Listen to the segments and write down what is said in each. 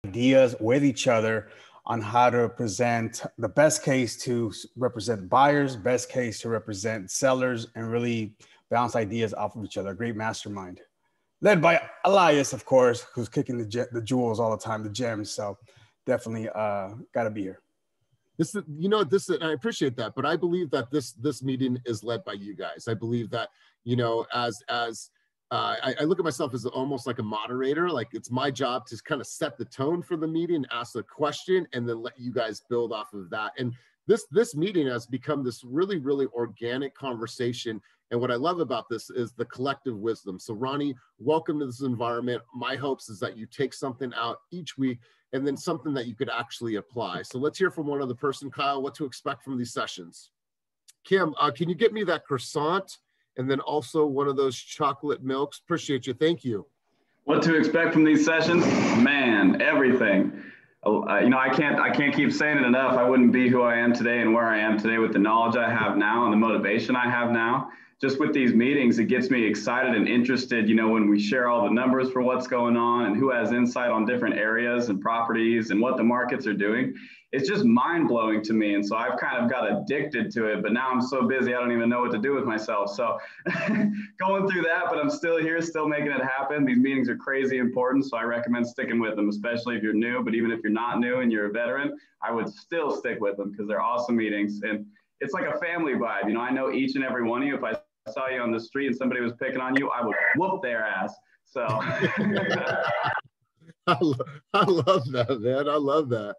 ideas with each other on how to present the best case to represent buyers, best case to represent sellers, and really bounce ideas off of each other. A great mastermind. Led by Elias, of course, who's kicking the jewels all the time, the gems. So definitely got to be here. This is, you know, this, and I appreciate that, but I believe that this meeting is led by you guys. I believe that, you know, I look at myself as almost like a moderator. Like it's my job to kind of set the tone for the meeting, ask a question, and then let you guys build off of that. And this meeting has become this really, really organic conversation. And what I love about this is the collective wisdom. So Ronnie, welcome to this environment. My hopes is that you take something out each week and then something that you could actually apply. So let's hear from one other person. Kyle, what to expect from these sessions. Kim, can you get me that croissant? And then also one of those chocolate milks. Appreciate you. Thank you. What to expect from these sessions? Man, everything. You know, I can't keep saying it enough. I wouldn't be who I am today and where I am today with the knowledge I have now and the motivation I have now. Just with these meetings, it gets me excited and interested, you know, when we share all the numbers for what's going on and who has insight on different areas and properties and what the markets are doing. It's just mind blowing to me. And so I've kind of got addicted to it, but now I'm so busy, I don't even know what to do with myself. So going through that, but I'm still here, still making it happen. These meetings are crazy important. So I recommend sticking with them, especially if you're new, but even if you're not new and you're a veteran, I would still stick with them because they're awesome meetings. And it's like a family vibe. You know, I know each and every one of you. If I saw you on the street and somebody was picking on you, I would whoop their ass. So I love that, man. I love that.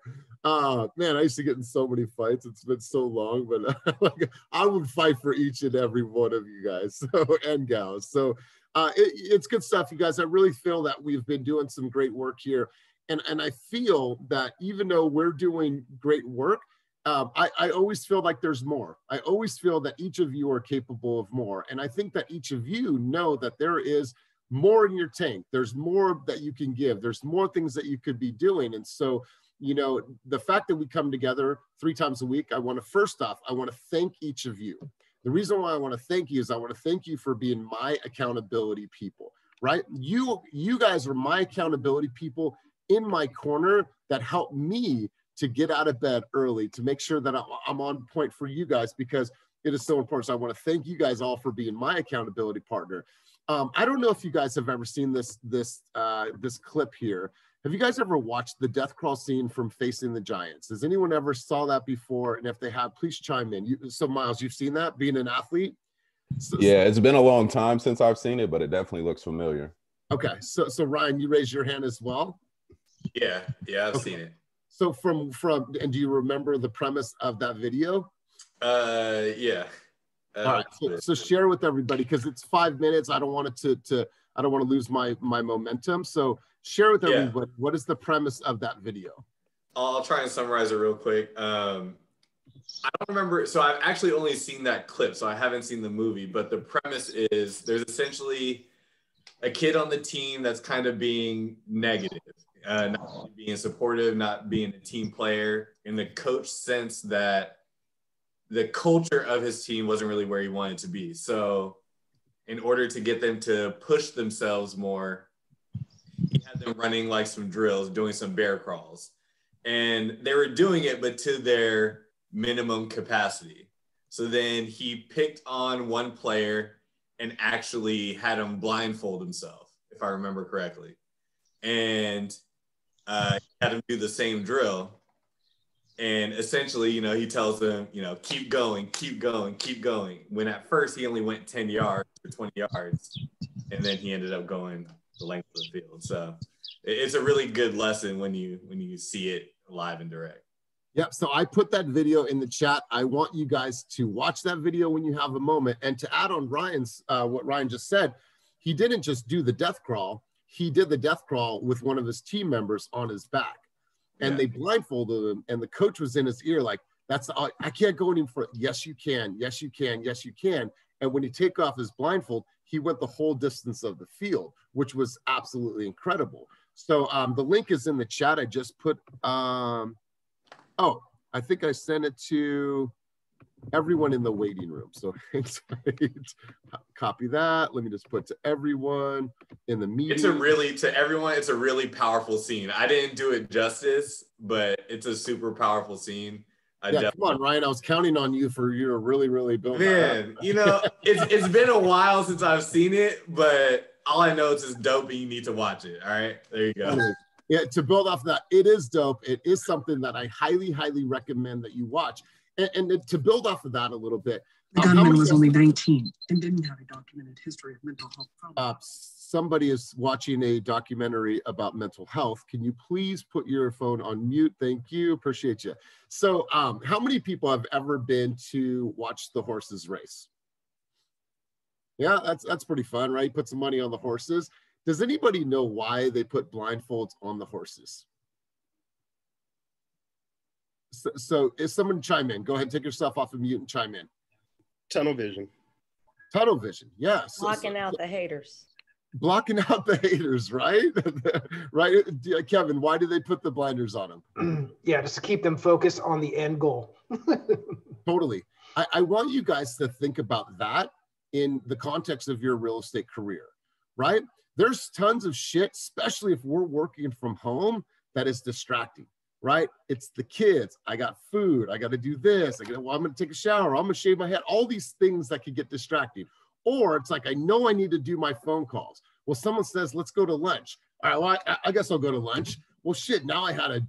Man, I used to get in so many fights. It's been so long, but like, I would fight for each and every one of you guys and gals. So it's good stuff, you guys. I really feel that we've been doing some great work here. And I feel that even though we're doing great work, I always feel like there's more. I always feel that each of you are capable of more. And I think that each of you know that there is more in your tank. There's more that you can give. There's more things that you could be doing. And so, you know, the fact that we come together 3 times a week, first off, I want to thank each of you. The reason why I want to thank you is I want to thank you for being my accountability people, right? You guys are my accountability people in my corner that help me to get out of bed early, to make sure that I'm on point for you guys, because it is so important. So I want to thank you guys all for being my accountability partner. I don't know if you guys have ever seen this clip here. Have you guys ever watched the death crawl scene from Facing the Giants? Has anyone ever saw that before? And if they have, please chime in. So Miles, you've seen that, being an athlete? Yeah, it's been a long time since I've seen it, but it definitely looks familiar. Okay, so Ryan, you raised your hand as well? Yeah, I've seen it. So and do you remember the premise of that video? Yeah. All right, so share with everybody, because it's 5 minutes. I don't want it I don't want to lose my momentum. So share with everybody, what is the premise of that video? I'll try and summarize it real quick. I don't remember. So I've actually only seen that clip, so I haven't seen the movie, but the premise is there's essentially a kid on the team that's kind of being negative. Not being supportive, not being a team player, and the coach sensed that the culture of his team wasn't really where he wanted to be. So in order to get them to push themselves more, he had them running like some drills, doing some bear crawls. And they were doing it, but to their minimum capacity. So then he picked on one player and actually had him blindfold himself, if I remember correctly. And had him do the same drill. And essentially, you know, he tells them, you know, keep going, keep going, keep going. When at first he only went 10 yards or 20 yards, and then he ended up going the length of the field. So it's a really good lesson when you see it live and direct. Yep. So I put that video in the chat. I want you guys to watch that video when you have a moment. And to add on Ryan's, what Ryan just said, he didn't just do the death crawl. He did the death crawl with one of his team members on his back. And they blindfolded him. And the coach was in his ear like, I can't go any further. Yes, you can. Yes, you can. Yes, you can. And when he take off his blindfold, he went the whole distance of the field, which was absolutely incredible. So the link is in the chat. I just put, I think I sent it to, everyone in the waiting room. So copy that. Let me just put to everyone in the meeting. To everyone, it's a really powerful scene. I didn't do it justice, but it's a super powerful scene. Come on, Ryan. I was counting on you for you to really build that up. You know, it's been a while since I've seen it, but all I know is it's dope and you need to watch it. All right, there you go. Yeah, to build off that, it is dope. It is something that I highly recommend that you watch. And to build off of that a little bit, the gunman was only 19 and didn't have a documented history of mental health problems. Somebody is watching a documentary about mental health. Can you please put your phone on mute? Thank you. Appreciate you. So how many people have ever been to watch the horses race? Yeah, that's pretty fun, right? Put some money on the horses. Does anybody know why they put blindfolds on the horses? So if someone chime in, go ahead, take yourself off of mute and chime in. Tunnel vision. Tunnel vision, yes. Blocking out the haters. Blocking out the haters, right? Right, Kevin, why do they put the blinders on them? Yeah, just to keep them focused on the end goal. Totally. I want you guys to think about that in the context of your real estate career, right? There's tons of shit, especially if we're working from home, that is distracting, right? It's the kids. I got food. I got to do this. I'm going to take a shower. I'm going to shave my head. All these things that could get distracting. Or it's like, I know I need to do my phone calls. Well, someone says, let's go to lunch. All right, well, I guess I'll go to lunch. Well, shit, now I had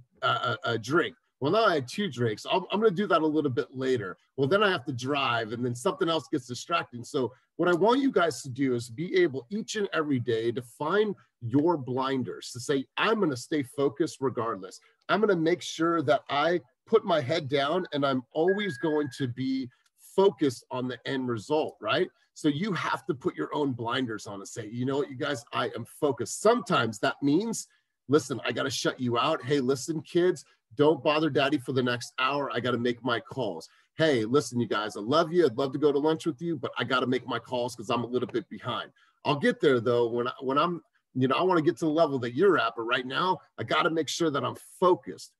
a drink. Well, now I had 2 drinks. I'm going to do that a little bit later. Well, then I have to drive, and then something else gets distracting. So what I want you guys to do is be able each and every day to find your blinders, to say, I'm going to stay focused regardless. I'm going to make sure that I put my head down, and I'm always going to be focused on the end result, right? So you have to put your own blinders on and say, you know what, you guys, I am focused. Sometimes that means, listen, I got to shut you out. Hey, listen, kids, don't bother daddy for the next hour. I got to make my calls. Hey, listen, you guys, I love you. I'd love to go to lunch with you, but I got to make my calls because I'm a little bit behind. I'll get there though when I'm, you know, I want to get to the level that you're at, but right now I got to make sure that I'm focused.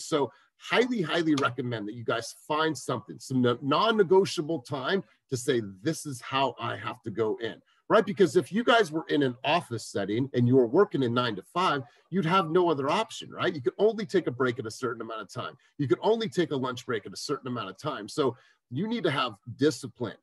So highly recommend that you guys find something, some non-negotiable time to say, this is how I have to go in. Right? Because if you guys were in an office setting and you were working in 9 to 5, you'd have no other option, right? You could only take a break at a certain amount of time. You could only take a lunch break at a certain amount of time. So you need to have discipline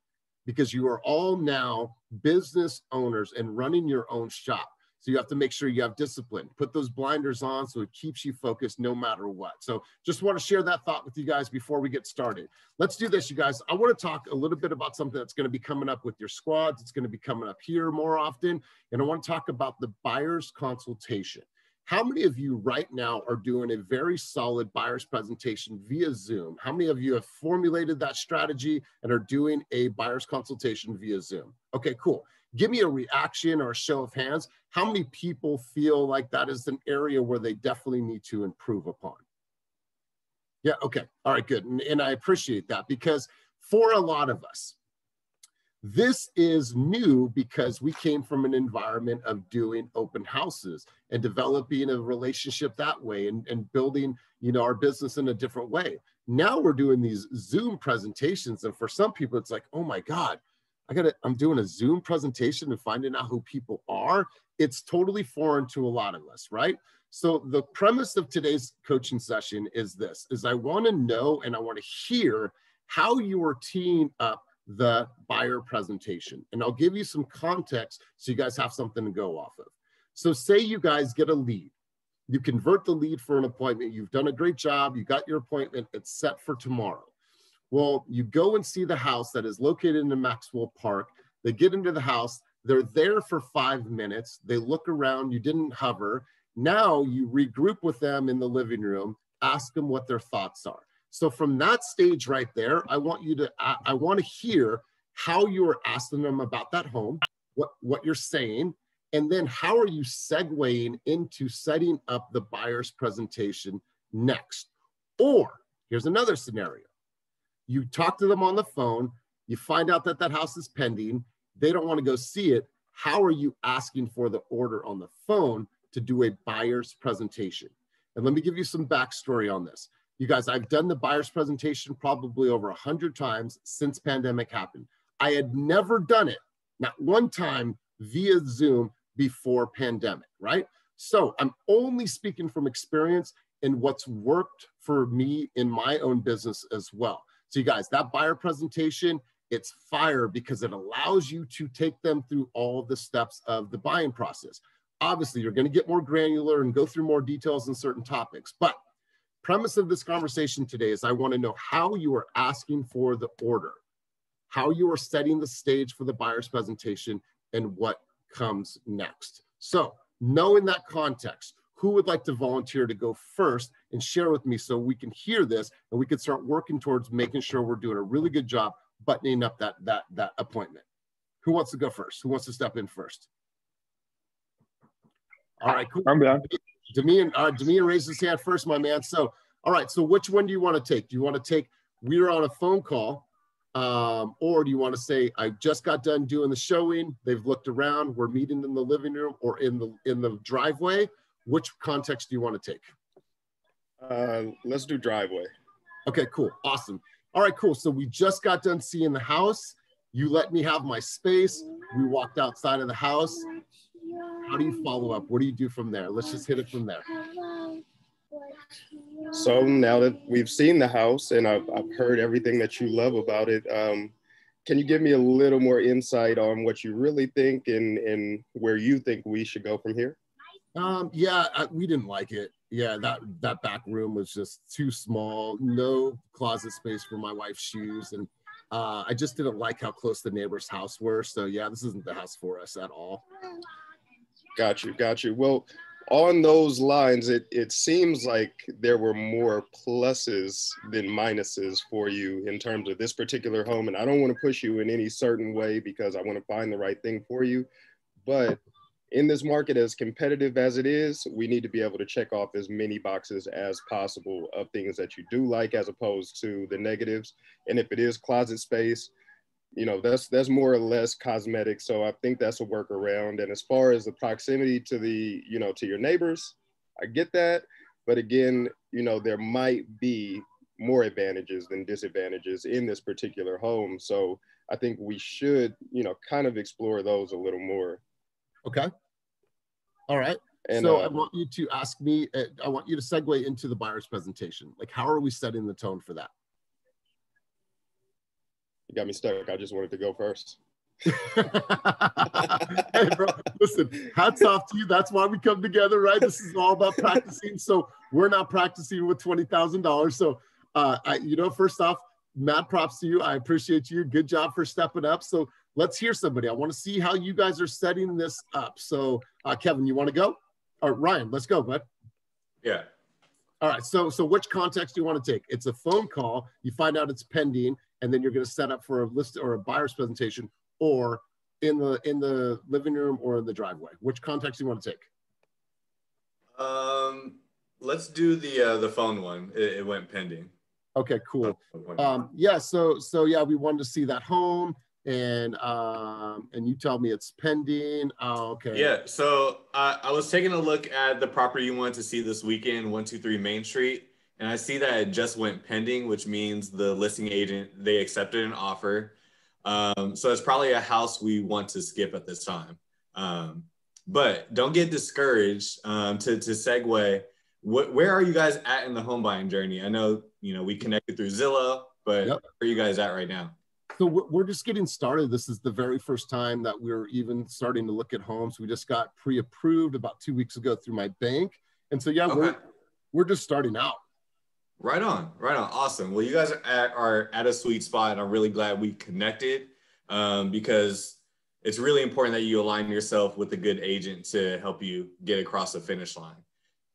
because you are all now business owners and running your own shop. So you have to make sure you have discipline. Put those blinders on so it keeps you focused no matter what. So just want to share that thought with you guys before we get started. Let's do this, you guys. I want to talk a little bit about something that's going to be coming up with your squads. It's going to be coming up here more often. And I want to talk about the buyer's consultation. How many of you right now are doing a very solid buyer's presentation via Zoom? How many of you have formulated that strategy and are doing a buyer's consultation via Zoom? Okay, cool. Give me a reaction or a show of hands. How many people feel like that is an area where they definitely need to improve upon? Yeah, okay. All right, good. And I appreciate that because for a lot of us, this is new because we came from an environment of doing open houses and developing a relationship that way and building, you know, our business in a different way. Now we're doing these Zoom presentations. And for some people, it's like, oh my God, I'm doing a Zoom presentation and finding out who people are. It's totally foreign to a lot of us, right? So the premise of today's coaching session is this, is I want to know and I want to hear how you are teeing up the buyer presentation. And I'll give you some context so you guys have something to go off of. So say you guys get a lead. You convert the lead for an appointment. You've done a great job. You got your appointment. It's set for tomorrow. Well, you go and see the house that is located in Maxwell Park. They get into the house. They're there for 5 minutes. They look around. You didn't hover. Now you regroup with them in the living room, ask them what their thoughts are. So from that stage right there, I want to hear how you are asking them about that home, what you're saying, and then how are you segueing into setting up the buyer's presentation next. Or here's another scenario. You talk to them on the phone, you find out that that house is pending, they don't want to go see it. How are you asking for the order on the phone to do a buyer's presentation? And let me give you some backstory on this. You guys, I've done the buyer's presentation probably over 100 times since pandemic happened. I had never done it, not one time, via Zoom before pandemic, right? So I'm only speaking from experience and what's worked for me in my own business as well. So you guys, that buyer presentation, it's fire because it allows you to take them through all the steps of the buying process. Obviously, you're going to get more granular and go through more details in certain topics. But premise of this conversation today is I want to know how you are asking for the order, how you are setting the stage for the buyer's presentation, and what comes next. So knowing that context, who would like to volunteer to go first and share with me so we can hear this and we can start working towards making sure we're doing a really good job buttoning up that appointment? Who wants to go first? Who wants to step in first? All right, cool. I'm done. Damian raised his hand first, my man. So, all right, so which one do you want to take? Do you want to take, we're on a phone call, or do you want to say, I just got done doing the showing, they've looked around, we're meeting in the living room or in the driveway? Which context do you want to take? Let's do driveway. Okay, cool, awesome. All right, cool. So we just got done seeing the house. You let me have my space. We walked outside of the house. How do you follow up? What do you do from there? Let's just hit it from there. So now that we've seen the house and I've heard everything that you love about it, can you give me a little more insight on what you really think and where you think we should go from here? Yeah, we didn't like it. Yeah, that back room was just too small. No closet space for my wife's shoes. And I just didn't like how close the neighbor's house were. So yeah, this isn't the house for us at all. Got you. Well, on those lines, it seems like there were more pluses than minuses for you in terms of this particular home. And I don't want to push you in any certain way because I want to find the right thing for you. But in this market, as competitive as it is, we need to be able to check off as many boxes as possible of things that you do like as opposed to the negatives. And if it is closet space, you know, that's more or less cosmetic. So I think that's a workaround. And as far as the proximity to the, you know, to your neighbors, I get that. But again, you know, there might be more advantages than disadvantages in this particular home. So I think we should, you know, kind of explore those a little more. Okay. All right. And so I want you to ask me, I want you to segue into the buyer's presentation. Like, how are we setting the tone for that? You got me stuck. I just wanted to go first. Hey, bro, listen, hats off to you. That's why we come together, right? This is all about practicing. So we're not practicing with $20,000. So, you know, first off, mad props to you. I appreciate you. Good job for stepping up. So let's hear somebody. I want to see how you guys are setting this up. So, Kevin, you want to go? Or Ryan, let's go, bud. Yeah. All right. So which context do you want to take? It's a phone call. You find out it's pending, and then you're going to set up for a list or a buyer's presentation, or in the living room or in the driveway. Which context do you want to take? Let's do the phone one. It went pending. Okay, cool. Yeah. So yeah, we wanted to see that home. And you tell me it's pending. Oh, okay. Yeah, so I was taking a look at the property you wanted to see this weekend, 123 Main Street, and I see that it just went pending, which means the listing agent, they accepted an offer. So it's probably a house we want to skip at this time. But don't get discouraged. To segue, where are you guys at in the home buying journey? I know, you know, we connected through Zillow, but Where are you guys at right now? So we're just getting started. This is the very first time that we're even starting to look at homes. We just got pre-approved about 2 weeks ago through my bank. And so, yeah, we're just starting out. Right on. Awesome. Well, you guys are at a sweet spot, and I'm really glad we connected because it's really important that you align yourself with a good agent to help you get across the finish line.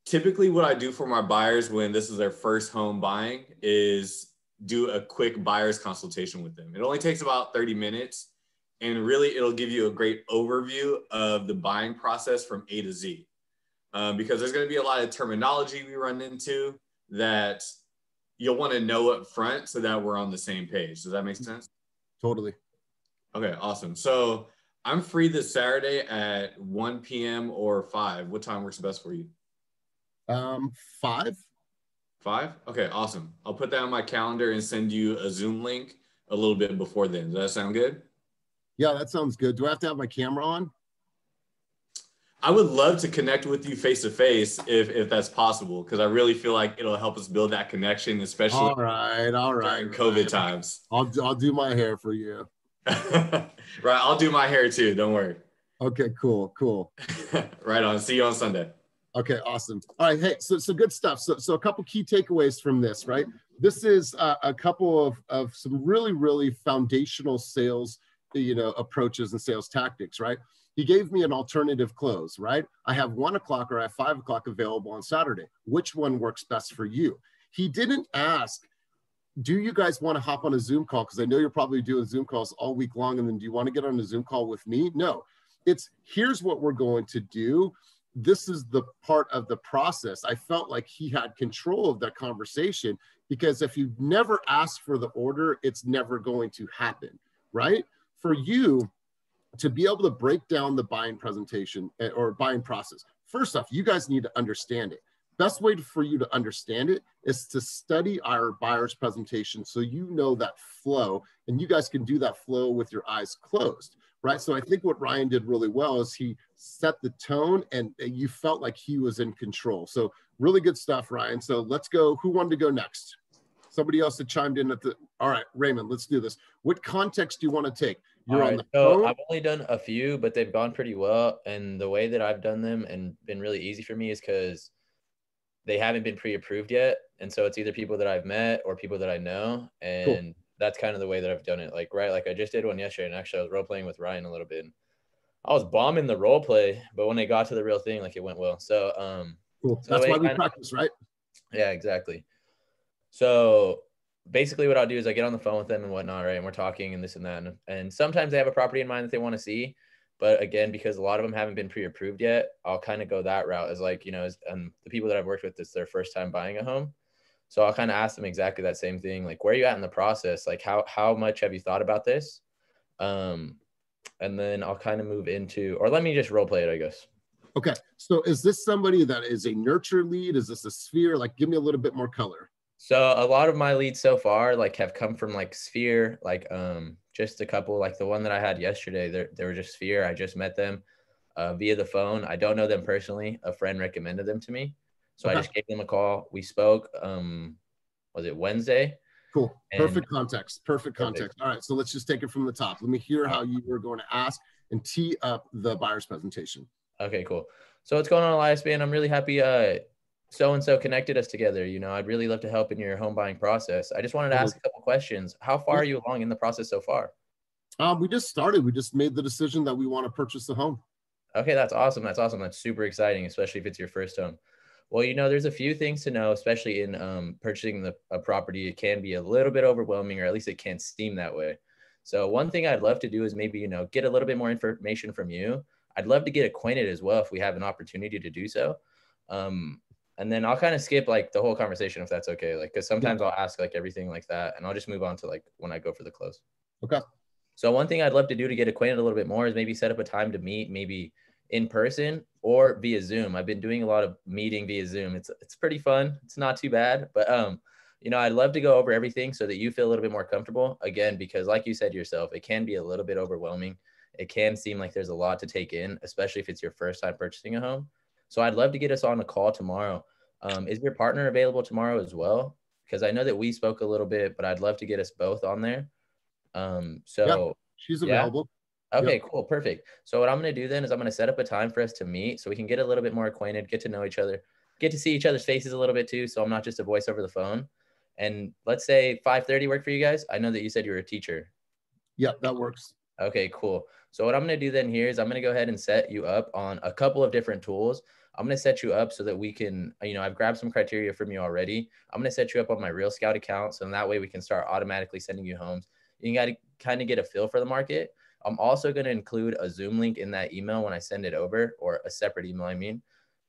Typically, what I do for my buyers when this is their first home buying is do a quick buyer's consultation with them. It only takes about 30 minutes, and really it'll give you a great overview of the buying process from A to Z. Because there's going to be a lot of terminology we run into that you'll want to know up front so that we're on the same page. Does that make sense? Totally. Okay, awesome. So I'm free this Saturday at 1 p.m. or 5. What time works best for you? 5. 5? Okay, awesome. I'll put that on my calendar and send you a Zoom link a little bit before then. Does that sound good? Yeah, that sounds good. Do I have to have my camera on? I would love to connect with you face to face if that's possible, because I really feel like it'll help us build that connection, especially All right, during COVID times. I'll do my hair for you. Right, I'll do my hair too. Don't worry. Okay, cool. Right on. See you on Sunday. Okay, awesome. All right, hey, so good stuff. So a couple key takeaways from this, right? This is a couple of some really foundational sales, approaches and sales tactics, right? He gave me an alternative close, right? I have 1 o'clock or I have 5 o'clock available on Saturday. Which one works best for you? He didn't ask, do you guys want to hop on a Zoom call? Because I know you're probably doing Zoom calls all week long. And then do you want to get on a Zoom call with me? No, it's here's what we're going to do. This is the part of the process. I felt like he had control of that conversation, because if you never ask for the order, it's never going to happen, right? For you to be able to break down the buying presentation or buying process, first off, you guys need to understand it. Best way for you to understand it is to study our buyer's presentation so you know that flow, and you guys can do that flow with your eyes closed, right? So I think what Ryan did really well is he set the tone and you felt like he was in control. So really good stuff, Ryan. So let's go. Who wanted to go next? Somebody else that chimed in all right, Raymond, let's do this. What context do you want to take? You're on the phone. I've only done a few, but they've gone pretty well. And the way that I've done them and been really easy for me is because they haven't been pre-approved yet. And so it's either people that I've met or people that I know. And that's kind of the way that I've done it. Like I just did one yesterday, and actually I was role playing with Ryan a little bit. And I was bombing the role play, but when it got to the real thing, it went well. So, cool. That's why we practice, right? Yeah, exactly. So basically what I'll do is I get on the phone with them and whatnot, right? And we're talking and this and that. And sometimes they have a property in mind that they want to see. But again, because a lot of them haven't been pre-approved yet, I'll kind of go that route as the people that I've worked with, it's their first time buying a home. So I'll kind of ask them exactly that same thing. Like, where are you at in the process? Like, how much have you thought about this? And then I'll kind of move into, or let me just role play it, I guess. Okay. So is this somebody that is a nurture lead? Is this a sphere? Like, give me a little bit more color. So a lot of my leads so far, have come from sphere, just a couple, the one that I had yesterday, they were just sphere. I just met them via the phone. I don't know them personally. A friend recommended them to me. So I just gave them a call. We spoke, was it Wednesday? Cool. Perfect context. Perfect context. All right. So let's just take it from the top. Let me hear how you were going to ask and tee up the buyer's presentation. Okay, cool. So what's going on, Elias, man? I'm really happy so-and-so connected us together. I'd really love to help in your home buying process. I just wanted to ask a couple questions. How far are you along in the process so far? We just started. We just made the decision that we want to purchase the home. Okay, that's awesome. That's awesome. That's super exciting, especially if it's your first home. Well, there's a few things to know, especially in purchasing a property. It can be a little bit overwhelming, or at least it can seem that way. So one thing I'd love to do is maybe, get a little bit more information from you. I'd love to get acquainted as well if we have an opportunity to do so. And then I'll kind of skip the whole conversation if that's okay. Because sometimes I'll ask everything like that, and I'll just move on to when I go for the close. Okay. So one thing I'd love to do to get acquainted a little bit more is maybe set up a time to meet, maybe in person or via Zoom. I've been doing a lot of meeting via Zoom. It's pretty fun. It's not too bad, but I'd love to go over everything so that you feel a little bit more comfortable. Again, because like you said yourself, it can be a little bit overwhelming. It can seem like there's a lot to take in, especially if it's your first time purchasing a home. So I'd love to get us on a call tomorrow. Is your partner available tomorrow as well? Because I know that we spoke a little bit, but I'd love to get us both on there. She's available. Okay, cool. Perfect. So what I'm going to do then is I'm going to set up a time for us to meet so we can get a little bit more acquainted, get to know each other, get to see each other's faces a little bit too. So I'm not just a voice over the phone. And let's say 5:30 work for you guys. I know that you said you were a teacher. Yeah, that works. Okay, cool. So what I'm going to do then here is I'm going to go ahead and set you up on a couple of different tools. I'm going to set you up so that we can, I've grabbed some criteria from you already. I'm going to set you up on my Real Scout account. So that way we can start automatically sending you homes. You got to kind of get a feel for the market. I'm also going to include a Zoom link in that email when I send it over, or a separate email,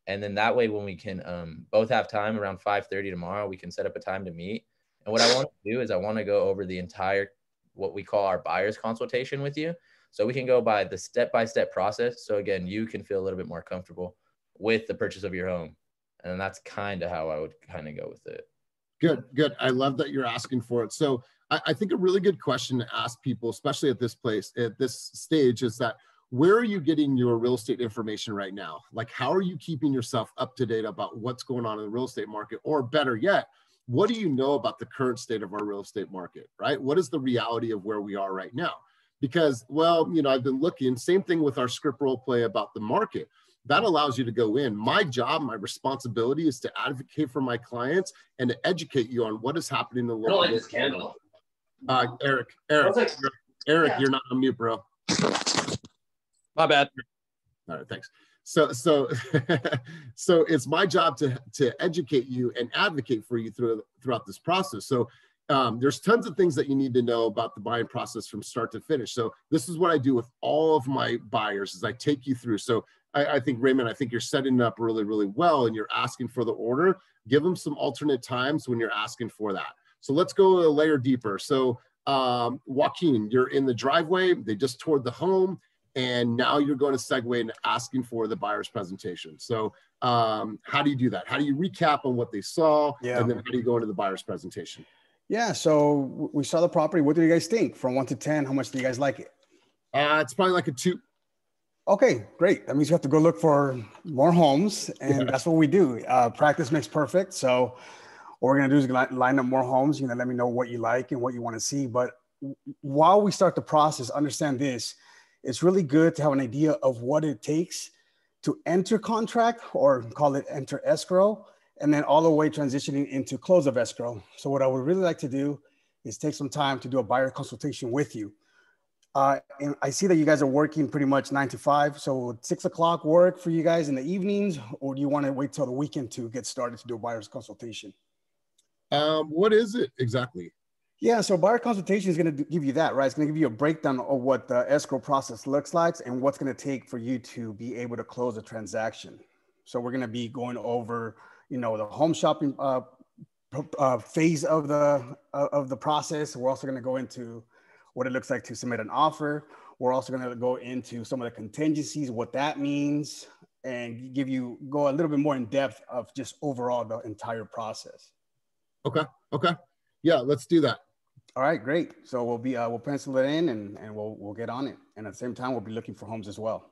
And then that way when we can both have time around 5:30 tomorrow, we can set up a time to meet. And what I want to do is I want to go over the entire, what we call our buyer's consultation with you. So we can go by the step-by-step process. So again, you can feel a little bit more comfortable with the purchase of your home. And that's kind of how I would kind of go with it. Good, good. I love that you're asking for it. So I think a really good question to ask people, especially at this stage, is that where are you getting your real estate information right now? Like, how are you keeping yourself up to date about what's going on in the real estate market? Or better yet, what do you know about the current state of our real estate market, right? What is the reality of where we are right now? Because, well, you know, I've been looking, same thing with our script role play about the market. That allows you to go in. My job, my responsibility is to advocate for my clients and to educate you on what is happening in the local. I don't like this candle. Eric, you're not on mute, bro. My bad. All right, thanks. So it's my job to educate you and advocate for you throughout this process. So there's tons of things that you need to know about the buying process from start to finish. So this is what I do with all of my buyers is I take you through. So I think, Raymond, I think you're setting it up really, really well and you're asking for the order. Give them some alternate times when you're asking for that. So let's go a layer deeper. So Joaquin, you're in the driveway. They just toured the home. And now you're going to segue into asking for the buyer's presentation. So how do you do that? How do you recap on what they saw? Yeah. And then how do you go into the buyer's presentation? Yeah, so we saw the property. What do you guys think? From 1 to 10, how much do you guys like it? It's probably like a 2. Okay, great. That means you have to go look for more homes, and that's what we do. Practice makes perfect. So what we're gonna do is line up more homes. You know, let me know what you like and what you want to see. But while we start the process, understand this: it's really good to have an idea of what it takes to enter contract, or call it enter escrow, and then all the way transitioning into close of escrow. So what I would really like to do is take some time to do a buyer consultation with you. And I see that you guys are working pretty much 9 to 5. So would 6 o'clock work for you guys in the evenings, or do you want to wait till the weekend to get started to do a buyer's consultation? What is it exactly? Yeah, so buyer consultation is going to give you that, right? It's going to give you a breakdown of what the escrow process looks like and what's going to take for you to be able to close a transaction. So we're going to be going over, you know, the home shopping phase of the process. We're also going to go into what it looks like to submit an offer. We're also going to go into some of the contingencies, what that means, and go a little bit more in depth of just overall the entire process. Okay. Yeah, let's do that. All right, great. So we'll pencil it in and we'll get on it. And at the same time, we'll be looking for homes as well.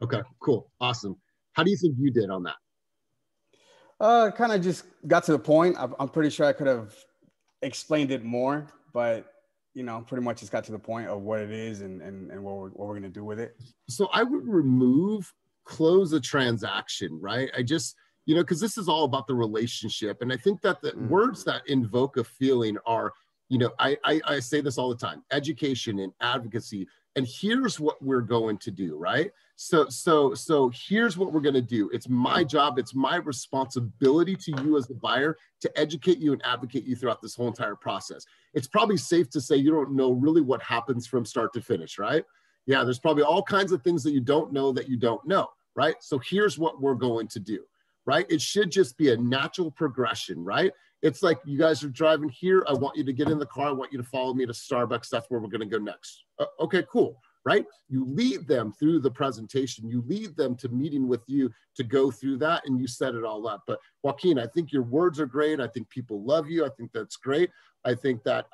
Okay, cool. Awesome. How do you think you did on that? Kind of just got to the point. I'm pretty sure I could have explained it more, but you know, pretty much just got to the point of what it is and what we're going to do with it. So I would remove close a transaction, right? I just, you know, because this is all about the relationship. And I think that the words that invoke a feeling are, you know, I say this all the time, education and advocacy. And here's what we're going to do, right? So here's what we're going to do. It's my job. It's my responsibility to you as the buyer to educate you and advocate you throughout this whole entire process. It's probably safe to say you don't know really what happens from start to finish, right? Yeah, there's probably all kinds of things that you don't know, right? So here's what we're going to do, right? It should just be a natural progression, right? It's like you guys are driving here. I want you to get in the car. I want you to follow me to Starbucks. That's where we're going to go next. Okay, cool. Right? You lead them through the presentation. You lead them to meeting with you to go through that, and you set it all up. But Joaquin, I think your words are great. I think people love you. I think that's great. I think that,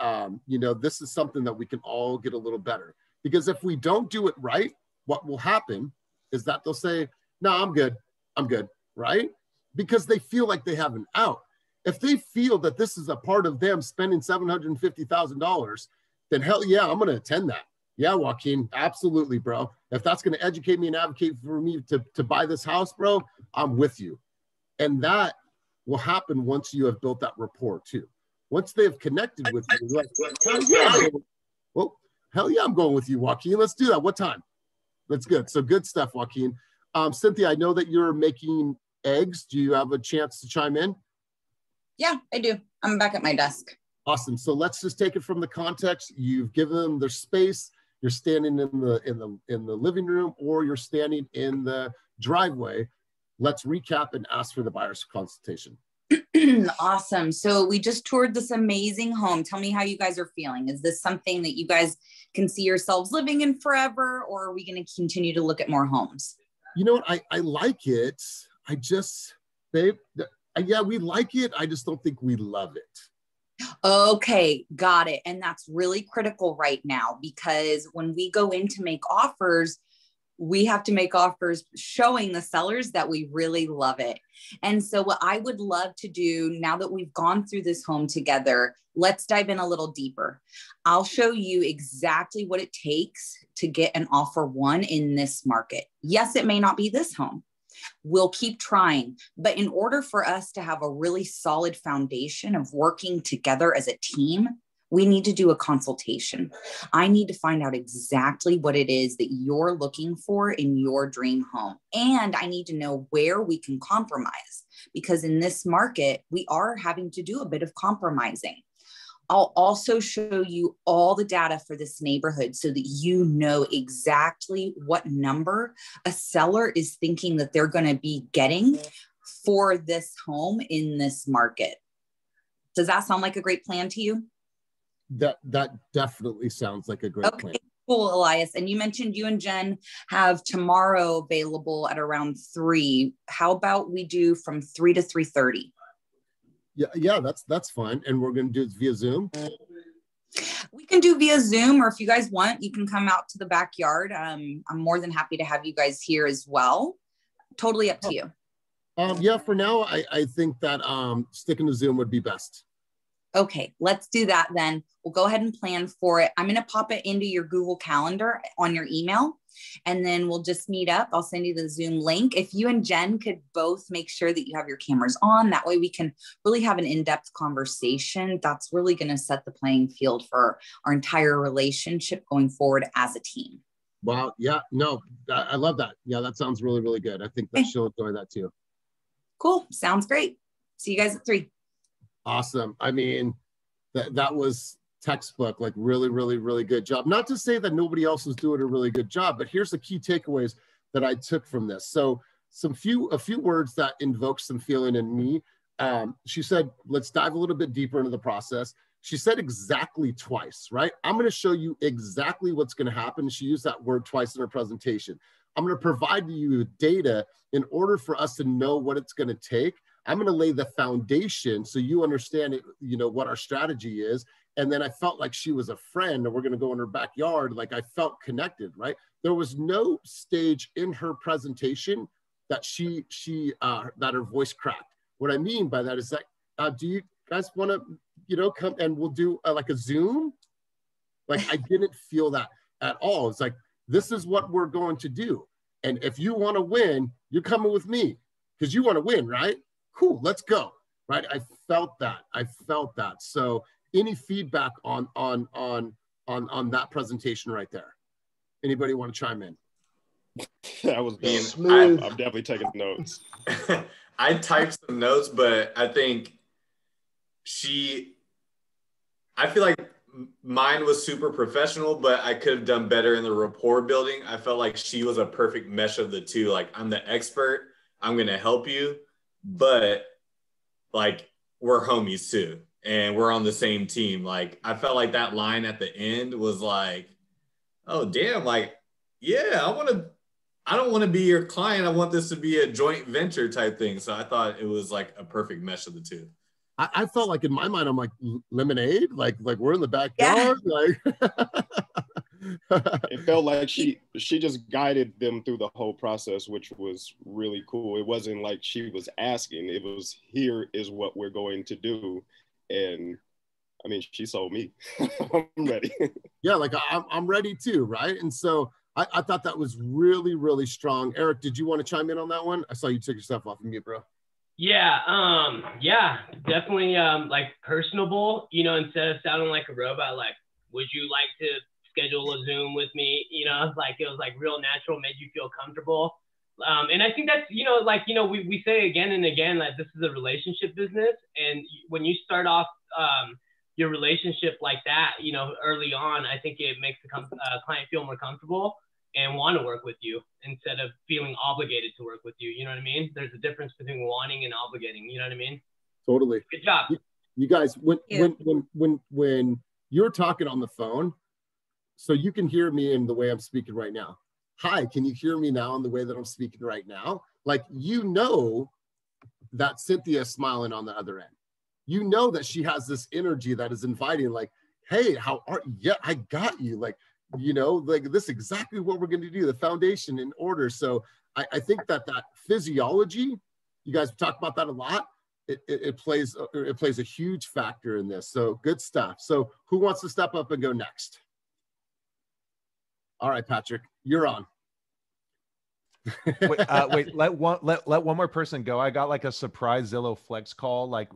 you know, this is something that we can all get a little better. Because if we don't do it right, what will happen is that they'll say, no, I'm good, right? Because they feel like they have an out. If they feel that this is a part of them spending $750,000, then hell yeah, I'm going to attend that. Yeah, Joaquin, absolutely, bro. If that's going to educate me and advocate for me to buy this house, bro, I'm with you. And that will happen once you have built that rapport too. Once they have connected with you, like, hell yeah, I'm going with you, Joaquin. Let's do that. What time? That's good. So good stuff, Joaquin. Cynthia, I know that you're making eggs. Do you have a chance to chime in? Yeah, I do. I'm back at my desk. Awesome. So let's just take it from the context. You've given them their space. You're standing in the living room, or you're standing in the driveway. Let's recap and ask for the buyer's consultation. Awesome. So we just toured this amazing home. Tell me how you guys are feeling. Is this something that you guys can see yourselves living in forever, or are we going to continue to look at more homes? You know what? I like it. I Yeah, we like it. I just don't think we love it. Okay, got it. And that's really critical right now, because when we go in to make offers, we have to make offers showing the sellers that we really love it. And so what I would love to do now that we've gone through this home together, let's dive in a little deeper. I'll show you exactly what it takes to get an offer one in this market. Yes, it may not be this home. We'll keep trying. But in order for us to have a really solid foundation of working together as a team, we need to do a consultation. I need to find out exactly what it is that you're looking for in your dream home. And I need to know where we can compromise, because in this market, we are having to do a bit of compromising. I'll also show you all the data for this neighborhood so that you know exactly what number a seller is thinking that they're going to be getting for this home in this market. Does that sound like a great plan to you? That definitely sounds like a great plan. Cool, Elias. And you mentioned you and Jen have tomorrow available at around 3. How about we do from 3 to 3:30? Yeah, that's fine. And we're going to do it via Zoom. We can do via Zoom, or if you guys want, you can come out to the backyard. I'm more than happy to have you guys here as well. Totally up to you. Yeah, for now, I think that sticking to Zoom would be best. Okay, let's do that then. We'll go ahead and plan for it. I'm going to pop it into your Google Calendar on your email, and then we'll just meet up. I'll send you the Zoom link. If you and Jen could both make sure that you have your cameras on, that way we can really have an in-depth conversation. That's really going to set the playing field for our entire relationship going forward as a team. Wow. Yeah, no, I love that. Yeah, that sounds really, really good. I think that she'll enjoy that too. Cool. Sounds great. See you guys at 3. Awesome. I mean, that was textbook, like really, really, really good job. Not to say that nobody else was doing a really good job, but here's the key takeaways that I took from this. So a few words that invoked some feeling in me. She said, let's dive a little bit deeper into the process. She said exactly twice, right? I'm going to show you exactly what's going to happen. She used that word twice in her presentation. I'm going to provide you with data in order for us to know what it's going to take. I'm going to lay the foundation so you understand it, you know, what our strategy is. And then I felt like she was a friend and we're going to go in her backyard. Like I felt connected, right? There was no stage in her presentation that that her voice cracked. What I mean by that is that, do you guys want to, you know, come and we'll do like a Zoom? Like I didn't feel that at all. It's like, this is what we're going to do. And if you want to win, you're coming with me because you want to win, right? Cool, let's go, right? I felt that. So any feedback on that presentation right there? Anybody want to chime in? That was smooth. I'm definitely taking notes. I typed some notes, but I think I feel like mine was super professional, but I could have done better in the rapport building. I felt like she was a perfect mesh of the two. Like, I'm the expert, I'm going to help you, but like, we're homies too. And we're on the same team. Like, I felt like that line at the end was like, oh, damn, like, yeah, I don't want to be your client. I want this to be a joint venture type thing. So I thought it was like a perfect mesh of the two. I felt like in my mind, I'm like, lemonade? Like we're in the backyard? Yeah. Like it felt like she just guided them through the whole process, which was really cool. It wasn't like she was asking. It was, here is what we're going to do. And I mean, she sold me. I'm ready. Yeah, like I'm ready too, right? And so I thought that was really, really strong. Eric, did you want to chime in on that one? I saw you took yourself off of mute, bro. Yeah, definitely like personable, you know, instead of sounding like a robot, like, would you like to schedule a Zoom with me? You know, like it was like real natural, made you feel comfortable. And I think that's, you know, like, you know, we say again and again, like this is a relationship business. And when you start off your relationship like that, you know, early on, I think it makes the client feel more comfortable and want to work with you instead of feeling obligated to work with you. You know what I mean? There's a difference between wanting and obligating. You know what I mean? Totally. Good job. You guys, when you're talking on the phone, so you can hear me in the way I'm speaking right now. Hi, can you hear me now in the way that I'm speaking right now? Like, you know that Cynthia is smiling on the other end. You know that she has this energy that is inviting, like, hey, how are you? Yeah, I got you. Like, you know, like this is exactly what we're going to do, the foundation in order. So I think that physiology, you guys talk about that a lot. It plays a huge factor in this. So good stuff. So who wants to step up and go next? All right, Patrick, you're on. Wait, let one more person go. I got like a surprise Zillow Flex call like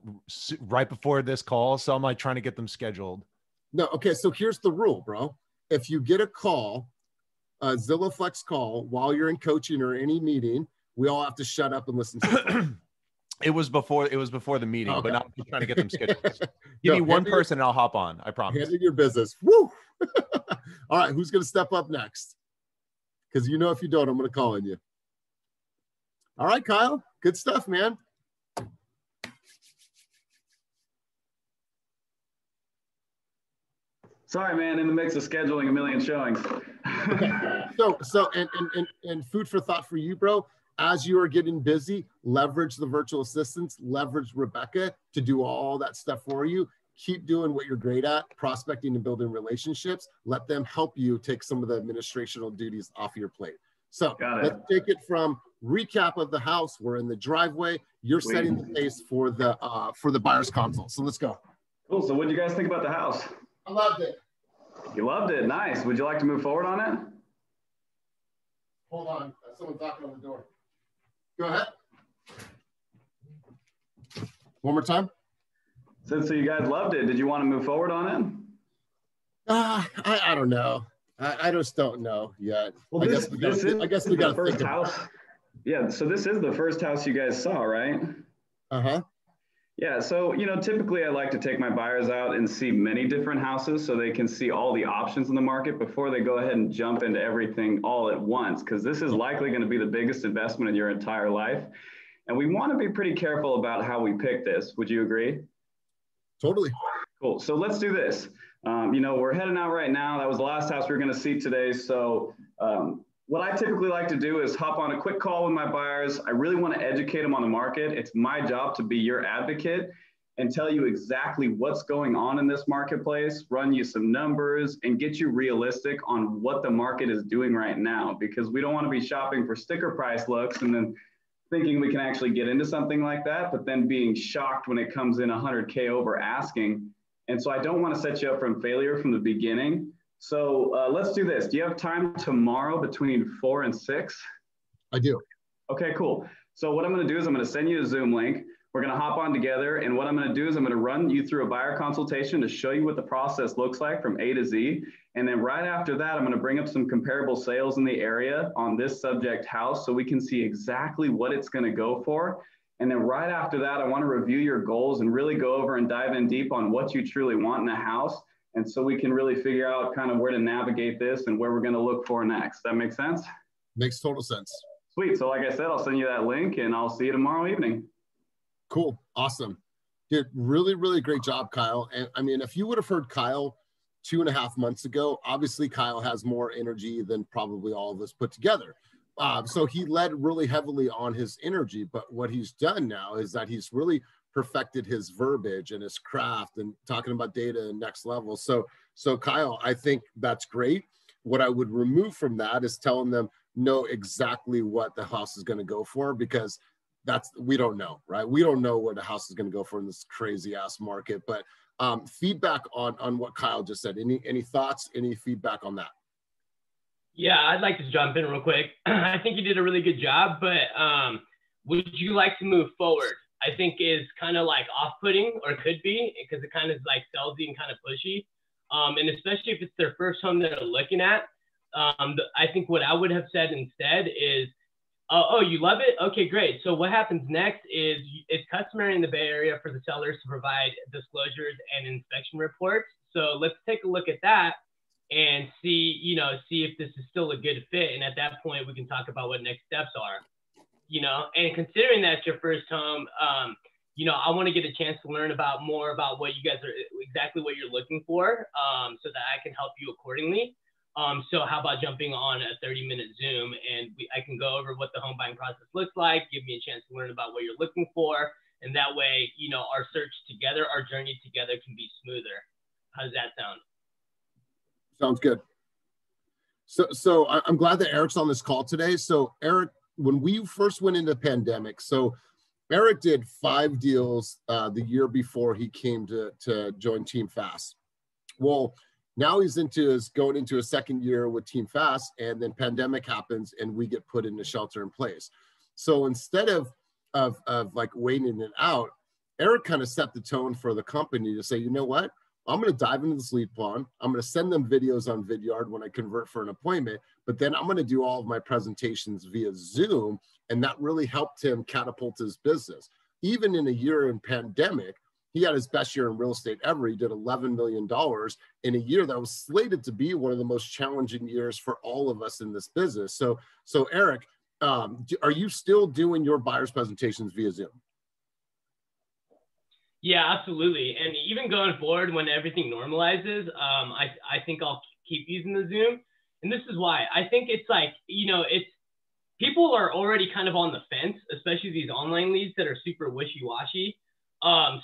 right before this call, so I'm like trying to get them scheduled. No, okay, so here's the rule, bro. If you get a call, a Zillow Flex call while you're in coaching or any meeting, we all have to shut up and listen to the call. It was before the meeting, okay. But now I'm trying to get them scheduled. Give me one person and I'll hop on. I promise. Handle your business. Woo! All right, who's going to step up next? Because you know if you don't, I'm going to call on you. All right, Kyle. Good stuff, man. Sorry, man. In the mix of scheduling a million showings. So and food for thought for you, bro. As you are getting busy, leverage the virtual assistants, leverage Rebecca to do all that stuff for you. Keep doing what you're great at, prospecting and building relationships. Let them help you take some of the administrative duties off your plate. So let's take it from recap of the house. We're in the driveway. You're setting the pace for the buyer's consult. So let's go. Cool. So what did you guys think about the house? I loved it. You loved it. Nice. Would you like to move forward on it? Hold on. Someone's knocking on the door. Go ahead. One more time. So you guys loved it. Did you want to move forward on it? I don't know. I just don't know yet. Well, I guess we got the first house. Yeah. So this is the first house you guys saw, right? Uh-huh. Yeah. So, you know, typically I like to take my buyers out and see many different houses so they can see all the options in the market before they go ahead and jump into everything all at once, because this is likely going to be the biggest investment in your entire life. And we want to be pretty careful about how we pick this. Would you agree? Totally. Cool. So let's do this. You know, we're heading out right now. That was the last house we were going to see today. So what I typically like to do is hop on a quick call with my buyers. I really want to educate them on the market. It's my job to be your advocate and tell you exactly what's going on in this marketplace, run you some numbers, and get you realistic on what the market is doing right now, because we don't want to be shopping for sticker price looks and then thinking we can actually get into something like that, but then being shocked when it comes in 100K over asking. And so I don't want to set you up from failure from the beginning. So let's do this. Do you have time tomorrow between 4 and 6? I do. Okay, cool. So what I'm going to do is I'm going to send you a Zoom link. We're going to hop on together. And what I'm going to do is I'm going to run you through a buyer consultation to show you what the process looks like from A to Z. And then right after that, I'm going to bring up some comparable sales in the area on this subject house so we can see exactly what it's going to go for. And then right after that, I want to review your goals and really go over and dive in deep on what you truly want in a house. And so we can really figure out kind of where to navigate this and where we're going to look for next. That makes sense? Makes total sense. Sweet. So like I said, I'll send you that link and I'll see you tomorrow evening. Cool. Awesome. Dude, really, really great job, Kyle. And I mean, if you would have heard Kyle 2.5 months ago, obviously Kyle has more energy than probably all of us put together. So he led really heavily on his energy, but what he's done now is that he's really perfected his verbiage and his craft and talking about data and next level. So Kyle, I think that's great. What I would remove from that is telling them know exactly what the house is going to go for, because we don't know, right? We don't know what the house is going to go for in this crazy ass market. But feedback on what Kyle just said. Any thoughts? Any feedback on that? Yeah, I'd like to jump in real quick. I think you did a really good job, but would you like to move forward? I think is kind of like off-putting, or could be, because it kind of like salesy and kind of pushy. And especially if it's their first home that they're looking at. I think what I would have said instead is, oh, you love it? Okay, great. So what happens next is it's customary in the Bay Area for the sellers to provide disclosures and inspection reports. So let's take a look at that and see if this is still a good fit. And at that point, we can talk about what next steps are, and considering that's your first home, I want to get a chance to learn more about what you guys are, exactly what you're looking for, so that I can help you accordingly. So how about jumping on a 30-minute Zoom, and I can go over what the home buying process looks like, give me a chance to learn about what you're looking for. And that way, you know, our search together, our journey together can be smoother. How does that sound? Sounds good. So I'm glad that Eric's on this call today. So Eric, when we first went into the pandemic, so Eric did 5 deals the year before he came to join Team Fast. Well, now he's going into a second year with Team Fast, and then pandemic happens and we get put into shelter in place. So instead of like waiting it out, Eric kind of set the tone for the company to say, you know what? I'm going to dive into this lead pond. I'm going to send them videos on Vidyard when I convert for an appointment, but then I'm going to do all of my presentations via Zoom. And that really helped him catapult his business. Even in a year in pandemic, he had his best year in real estate ever. He did $11 million in a year that was slated to be one of the most challenging years for all of us in this business. So Eric, are you still doing your buyers presentations via Zoom? Yeah, absolutely. And even going forward, when everything normalizes, I think I'll keep using the Zoom. And this is why. I think it's like, you know, people are already kind of on the fence, especially these online leads that are super wishy-washy.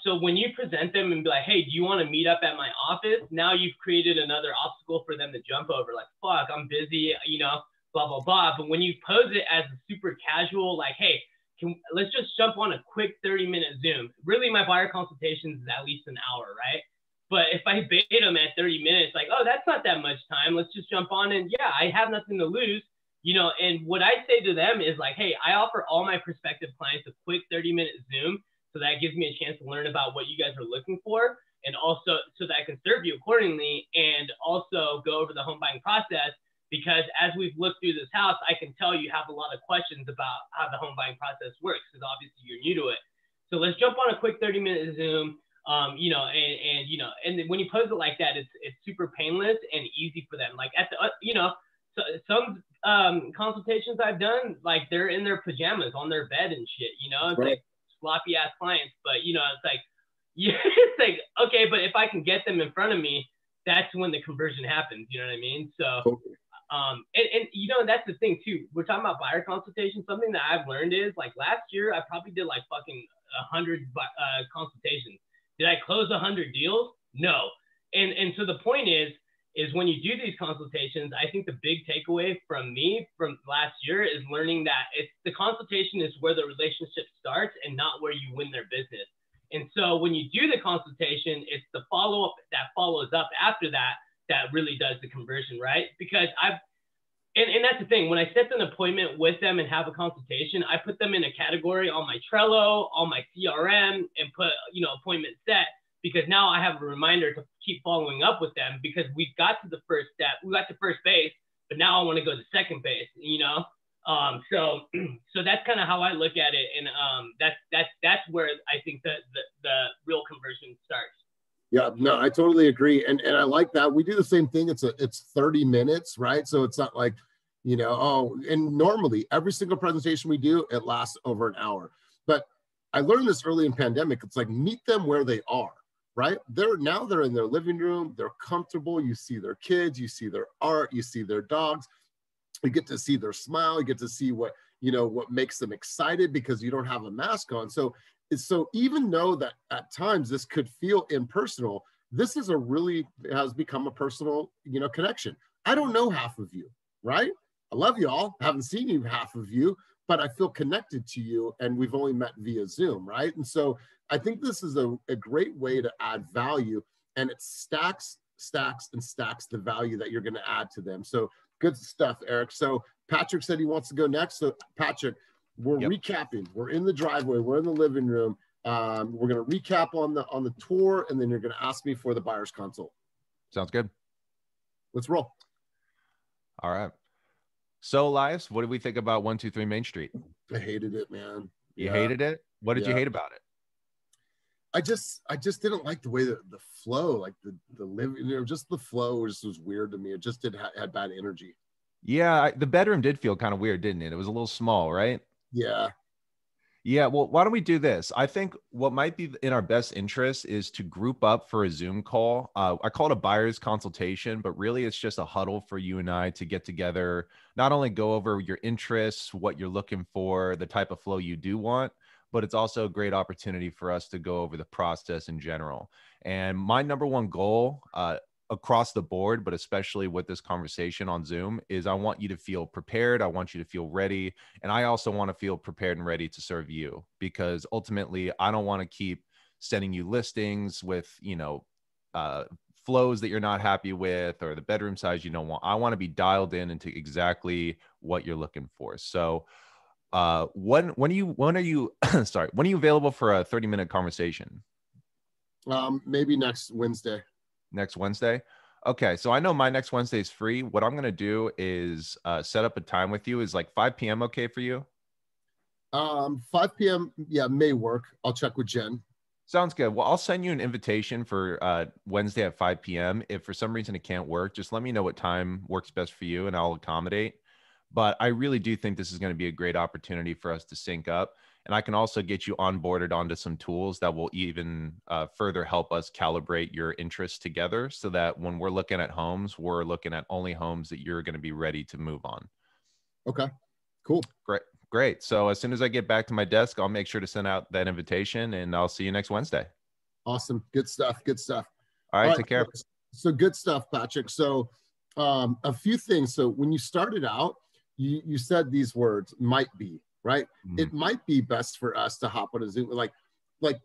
So when you present them and be like, hey, do you want to meet up at my office? Now you've created another obstacle for them to jump over. Like, fuck, I'm busy, you know, blah, blah, blah. But when you pose it as a super casual, like, hey, let's just jump on a quick 30-minute Zoom. Really, my buyer consultations is at least an hour, right? But if I bait them at 30 minutes, like, oh, that's not that much time. Let's just jump on and yeah, I have nothing to lose, you know. And what I say to them is like, hey, I offer all my prospective clients a quick 30-minute Zoom. So that gives me a chance to learn about what you guys are looking for, and also so that I can serve you accordingly, and also go over the home buying process. Because as we've looked through this house, I can tell you have a lot of questions about how the home buying process works, because obviously you're new to it. So let's jump on a quick 30-minute Zoom, you know, and when you pose it like that, it's super painless and easy for them. Like at the, you know, so, some consultations I've done, like they're in their pajamas on their bed and shit, you know, it's like sloppy ass clients, but you know, it's like, yeah, it's like, okay, but if I can get them in front of me, that's when the conversion happens. You know what I mean? So, and you know, that's the thing too. We're talking about buyer consultation. Something that I've learned is like last year, I probably did like fucking 100 consultations. Did I close 100 deals? No. And so the point is when you do these consultations, I think the big takeaway from me from last year is learning that the consultation is where the relationship starts and not where you win their business. And so when you do the consultation, it's the follow-up that follows up after that really does the conversion, right? Because and that's the thing, when I set an appointment with them and have a consultation, I put them in a category on my Trello, on my CRM, and put, you know, appointment set, because now I have a reminder to keep following up with them, because we got to the first step, we got to first base, but now I want to go to second base, you know? So that's kind of how I look at it. And that's where I think the real conversion starts. Yeah, no, I totally agree. And I like that. We do the same thing. It's 30 minutes, right? So it's not like, you know, oh, and normally every single presentation we do, it lasts over an hour. But I learned this early in pandemic. It's like, meet them where they are, right? They're in their living room. They're comfortable. You see their kids, you see their art, you see their dogs. You get to see their smile. You get to see what makes them excited, because you don't have a mask on. So even though that at times this could feel impersonal, this has become a personal, you know, connection. I don't know half of you, right? I love you all. I haven't seen you, half of you, but I feel connected to you, and we've only met via Zoom, right? And so I think this is a great way to add value, and it stacks the value that you're going to add to them. So good stuff, Eric. So Patrick said he wants to go next. So Patrick, we're recapping. We're in the driveway. We're in the living room. We're going to recap on the tour, and then you're going to ask me for the buyer's consult. Sounds good. Let's roll. All right. So, Elias, what did we think about 123 Main Street? I hated it, man. You hated it? What did you hate about it? I just didn't like the way that the flow, like the living, you know, just the flow just was weird to me. It just had bad energy. Yeah, the bedroom did feel kind of weird, didn't it? It was a little small, right? Yeah. Yeah, well, why don't we do this? I think what might be in our best interest is to group up for a Zoom call. I call it a buyer's consultation, but really it's just a huddle for you and I to get together, not only go over your interests, what you're looking for, the type of flow you do want, but it's also a great opportunity for us to go over the process in general. And my number one goal, across the board, but especially with this conversation on Zoom, is I want you to feel prepared. I want you to feel ready. And I also want to feel prepared and ready to serve you, because ultimately I don't want to keep sending you listings with, flows that you're not happy with, or the bedroom size you don't want. I want to be dialed in into exactly what you're looking for. So when are you sorry, when are you available for a 30-minute conversation? Maybe next Wednesday. Next Wednesday? Okay, so I know my next Wednesday is free. What I'm going to do is set up a time with you. Is like 5 p.m. okay for you? 5 p.m. Yeah, may work. I'll check with Jen. Sounds good. Well, I'll send you an invitation for Wednesday at 5 p.m. If for some reason it can't work, just let me know what time works best for you and I'll accommodate. But I really do think this is going to be a great opportunity for us to sync up. And I can also get you onboarded onto some tools that will even further help us calibrate your interests together, so that when we're looking at homes, we're looking at only homes that you're going to be ready to move on. Okay, cool. Great. So as soon as I get back to my desk, I'll make sure to send out that invitation and I'll see you next Wednesday. Awesome. Good stuff. Good stuff. All right. Take care. So good stuff, Patrick. So a few things. So when you started out, you said these words, might be, right? Mm-hmm. It might be best for us to hop on a Zoom. Like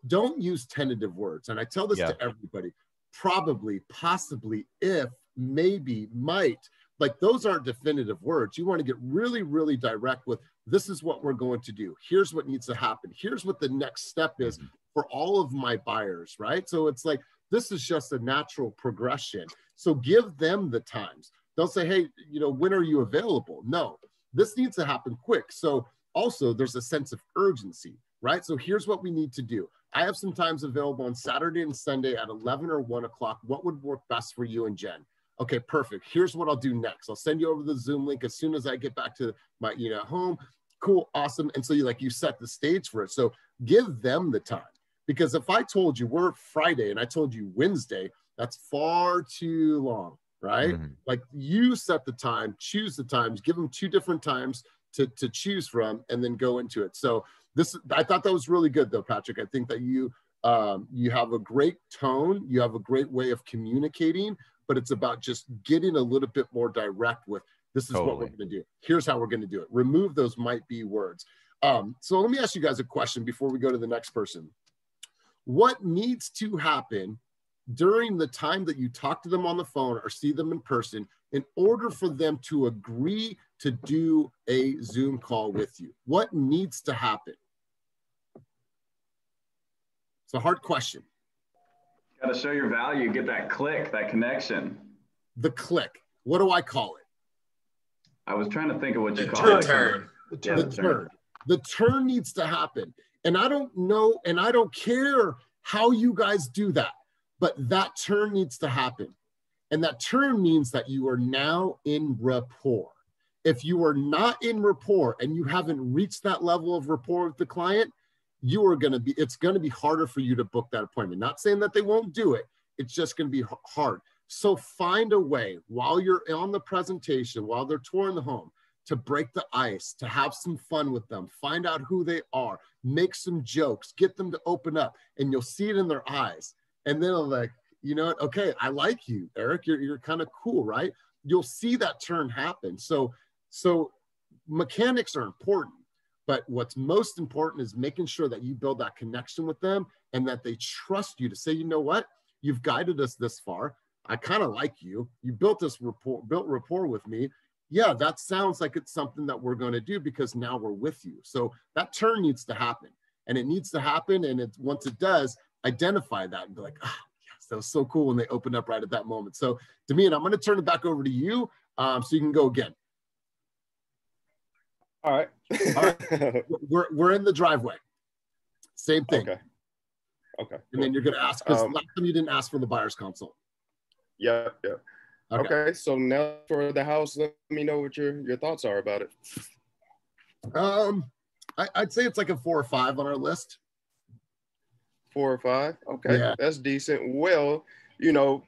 don't use tentative words. And I tell this to everybody, probably, possibly, if, maybe, might. Like those aren't definitive words. You want to get really, really direct with, this is what we're going to do. Here's what needs to happen. Here's what the next step is for all of my buyers, right? So it's like, this is just a natural progression. So give them the times. They'll say, hey, when are you available? No, this needs to happen quick. So also there's a sense of urgency, right? So here's what we need to do. I have some times available on Saturday and Sunday at 11 or 1 o'clock. What would work best for you and Jen? Okay, perfect. Here's what I'll do next. I'll send you over the Zoom link as soon as I get back to my, home. Cool, awesome. And so you set the stage for it. So give them the time, because if I told you we're Friday and I told you Wednesday, that's far too long, right? Mm-hmm. Like you set the time, choose the times, give them 2 different times to choose from, and then go into it. So I thought that was really good though, Patrick. I think that you have a great tone, you have a great way of communicating, but it's about just getting a little bit more direct with, this is what we're going to do. Here's how we're going to do it. Remove those might be words. So let me ask you guys a question before we go to the next person. What needs to happen during the time that you talk to them on the phone or see them in person in order for them to agree to do a Zoom call with you? What needs to happen? It's a hard question. Got to show your value, get that click, that connection. The click. What do I call it? I was trying to think of what you call it. The turn. The turn needs to happen. And I don't know, and I don't care how you guys do that, but that turn needs to happen. And that turn means that you are now in rapport. If you are not in rapport and you haven't reached that level of rapport with the client, it's going to be harder for you to book that appointment. Not saying that they won't do it. It's just going to be hard. So find a way while you're on the presentation, while they're touring the home, to break the ice, to have some fun with them, find out who they are, make some jokes, get them to open up, and you'll see it in their eyes. And then they'll like, you know what? Okay, I like you, Eric. You're kind of cool, right? You'll see that turn happen. So mechanics are important, but what's most important is making sure that you build that connection with them and that they trust you to say, you know what? You've guided us this far. I kind of like you. You built rapport with me. Yeah, that sounds like it's something that we're going to do because now we're with you. So that turn needs to happen, and it needs to happen. And once it does, identify that and be like, ah, yes, that was so cool when they opened up right at that moment. So Damien, I'm going to turn it back over to you so you can go again. All right. All right. We're in the driveway. Same thing. Okay. And then you're going to ask, because last time you didn't ask for the buyer's consult. Yeah. Okay, so now for the house, let me know what your thoughts are about it. I'd say it's like a 4 or 5 on our list. 4 or 5. Okay, yeah. That's decent. Well,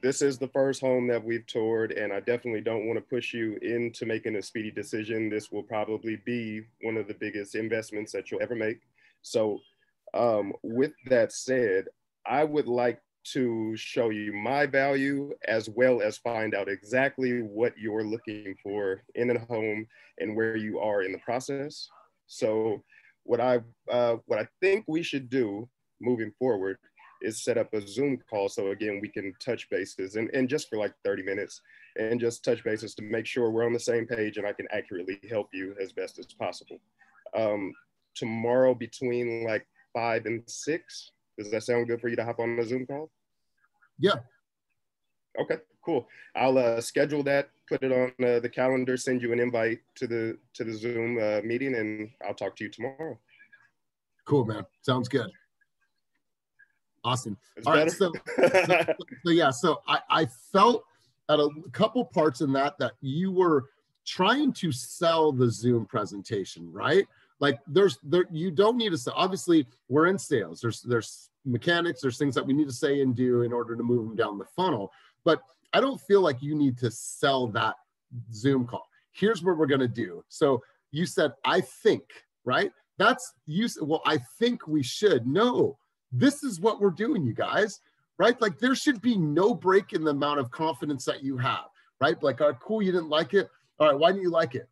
this is the first home that we've toured, and I definitely don't want to push you into making a speedy decision. This will probably be one of the biggest investments that you'll ever make. So with that said, I would like to show you my value as well as find out exactly what you're looking for in a home and where you are in the process. So what I think we should do moving forward is set up a Zoom call. So again, we can touch bases and just for like 30 minutes and just touch bases to make sure we're on the same page and I can accurately help you as best as possible. Tomorrow between like 5 and 6, does that sound good for you to hop on the Zoom call? Yeah. Okay, cool. I'll schedule that, put it on the calendar, send you an invite to the Zoom meeting, and I'll talk to you tomorrow. Cool, man. Sounds good. Awesome. It's All better. Right, so I felt at a couple parts in that you were trying to sell the Zoom presentation, right? Like you don't need to sell. Obviously, we're in sales. There's mechanics, there's things that we need to say and do in order to move them down the funnel. But I don't feel like you need to sell that Zoom call. Here's what we're gonna do. So you said, I think, right? That's you. Well, I think we should. No, this is what we're doing, you guys, right? Like there should be no break in the amount of confidence that you have, right? Like, oh, cool, you didn't like it. All right, why didn't you like it?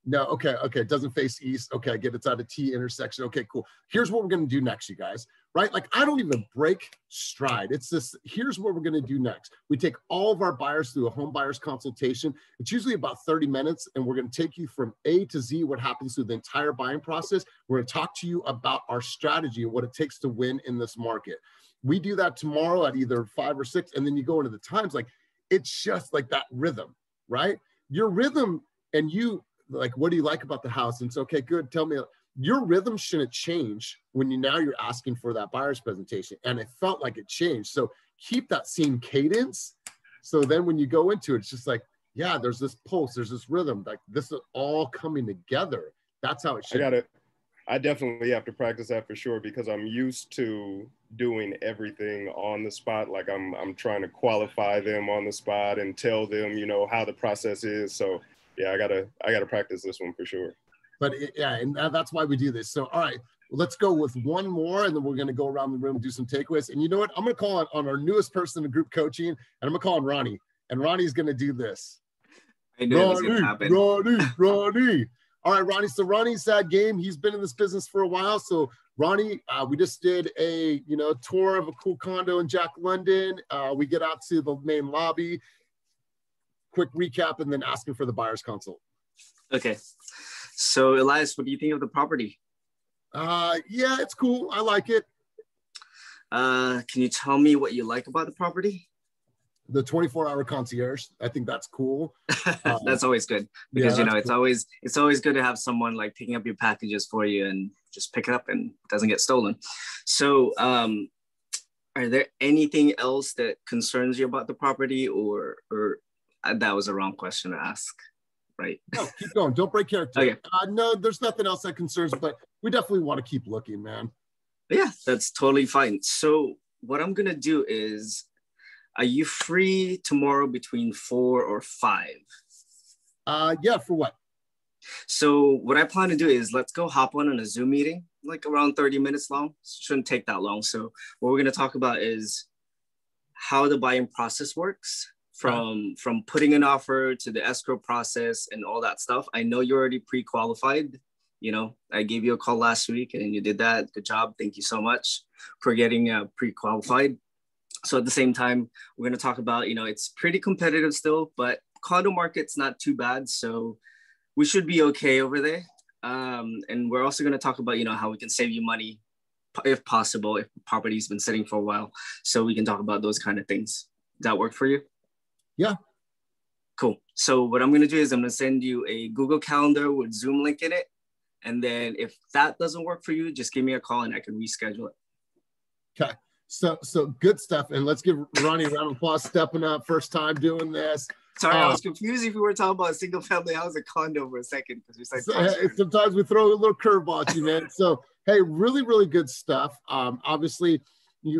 No, okay, it doesn't face east. Okay, I get it's at a T intersection. Okay, cool. Here's what we're gonna do next, you guys, right? Like I don't even break stride. It's this, here's what we're gonna do next. We take all of our buyers through a home buyer's consultation. It's usually about 30 minutes and we're gonna take you from A to Z, what happens through the entire buying process. We're gonna talk to you about our strategy and what it takes to win in this market. We do that tomorrow at either 5 or 6, and then you go into the times, like it's just like that rhythm, right? Your rhythm and you, like, what do you like about the house? And it's okay, good. Tell me, your rhythm shouldn't change when you're asking for that buyer's presentation. And it felt like it changed. So keep that same cadence. So then when you go into it, it's just like, yeah, there's this pulse, there's this rhythm, like this is all coming together. That's how it should. I definitely have to practice that for sure, because I'm used to doing everything on the spot. Like I'm trying to qualify them on the spot and tell them, how the process is. So yeah, I gotta practice this one for sure. But and that's why we do this. So all right, let's go with one more, and then we're gonna go around the room and do some takeaways. And you know what? I'm gonna call on our newest person in group coaching, and I'm gonna call on Ronnie. And Ronnie's gonna do this. I knew it was gonna happen. Ronnie. All right, Ronnie. So Ronnie's that game. He's been in this business for a while. So Ronnie, we just did a tour of a cool condo in Jack London. We get out to the main lobby. Quick recap, and then asking for the buyer's consult. Okay. So Elias, what do you think of the property? Yeah, it's cool. I like it. Can you tell me what you like about the property? The 24-hour concierge. I think that's cool. That's always good, because it's cool. it's always good to have someone like picking up your packages for you and just pick it up and it doesn't get stolen. So are there anything else that concerns you about the property, or that was a wrong question to ask, right? No, keep going. Don't break character. Okay. No, there's nothing else that concerns, but we definitely want to keep looking, man. Yeah, that's totally fine. So what I'm going to do is, are you free tomorrow between 4 or 5? Yeah, for what? So what I plan to do is, let's go hop on a Zoom meeting, like around 30 minutes long. Shouldn't take that long. So what we're going to talk about is how the buying process works, from putting an offer to the escrow process and all that stuff. I know you're already pre-qualified. I gave you a call last week and you did that. Good job. Thank you so much for getting pre-qualified. So at the same time, we're going to talk about, it's pretty competitive still, but condo market's not too bad. So we should be okay over there. And we're also going to talk about, how we can save you money, if possible, if the property's been sitting for a while. So we can talk about those kind of things. Does that work for you? Yeah. Cool. So what I'm going to do is I'm going to send you a Google Calendar with Zoom link in it. And then if that doesn't work for you, just give me a call and I can reschedule it. Okay. So good stuff. And let's give Ronnie a round of applause, stepping up, first time doing this. Sorry, I was confused if we were talking about a single family house or condo for a second because we said sometimes we throw a little curveball at you, man. So hey, really, really good stuff. Obviously,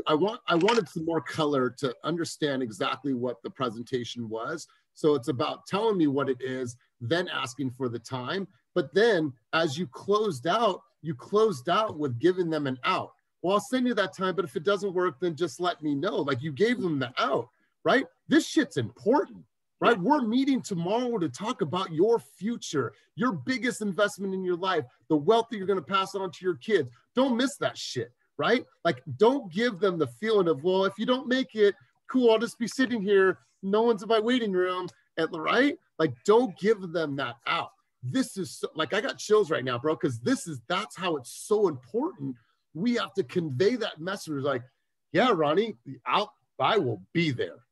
I wanted some more color to understand exactly what the presentation was. So it's about telling me what it is, then asking for the time. But then as you closed out with giving them an out. Well, I'll send you that time, but if it doesn't work, then just let me know. Like, you gave them the out, right? This shit's important, right? We're meeting tomorrow to talk about your future, your biggest investment in your life, the wealth that you're going to pass on to your kids. Don't miss that shit, right? Like, don't give them the feeling of, well, if you don't make it, cool, I'll just be sitting here. No one's in my waiting room, right? Like, don't give them that out. This is so, like, I got chills right now, bro, because that's how it's so important. We have to convey that message like, yeah, Ronnie, I will be there.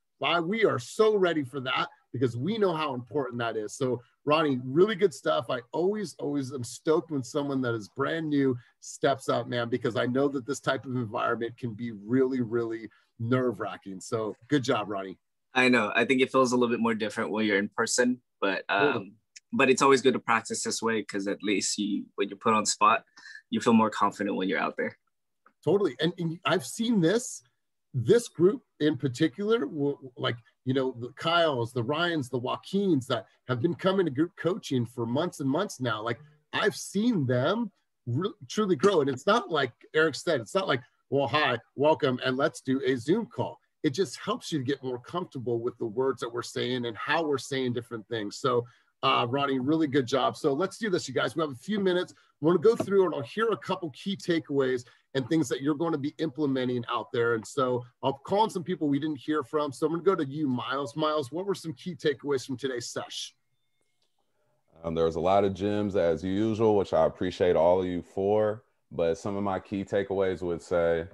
We are so ready for that because we know how important that is. So Ronnie, really good stuff. I always am stoked when someone that is brand new steps up, man, because I know that this type of environment can be really, really nerve-wracking. So good job, Ronnie. I know. I think it feels a little bit more different when you're in person, but it's always good to practice this way because at least when you're put on spot, you feel more confident when you're out there. Totally. And I've seen this group in particular, like, you know, the Kyles, the Ryans, the Joaquins that have been coming to group coaching for months and months now. Like, I've seen them truly grow. And it's not like Eric said, it's not like, well, hi, welcome, and let's do a Zoom call. It just helps you to get more comfortable with the words that we're saying and how we're saying different things. So Ronnie, really good job. So let's do this, you guys. We have a few minutes. We're going to go through and I'll hear a couple key takeaways and things that you're going to be implementing out there. And so I'll call on some people we didn't hear from. So I'm going to go to you, Miles. Miles, what were some key takeaways from today's session? There was a lot of gems as usual, which I appreciate all of you for. But some of my key takeaways would say,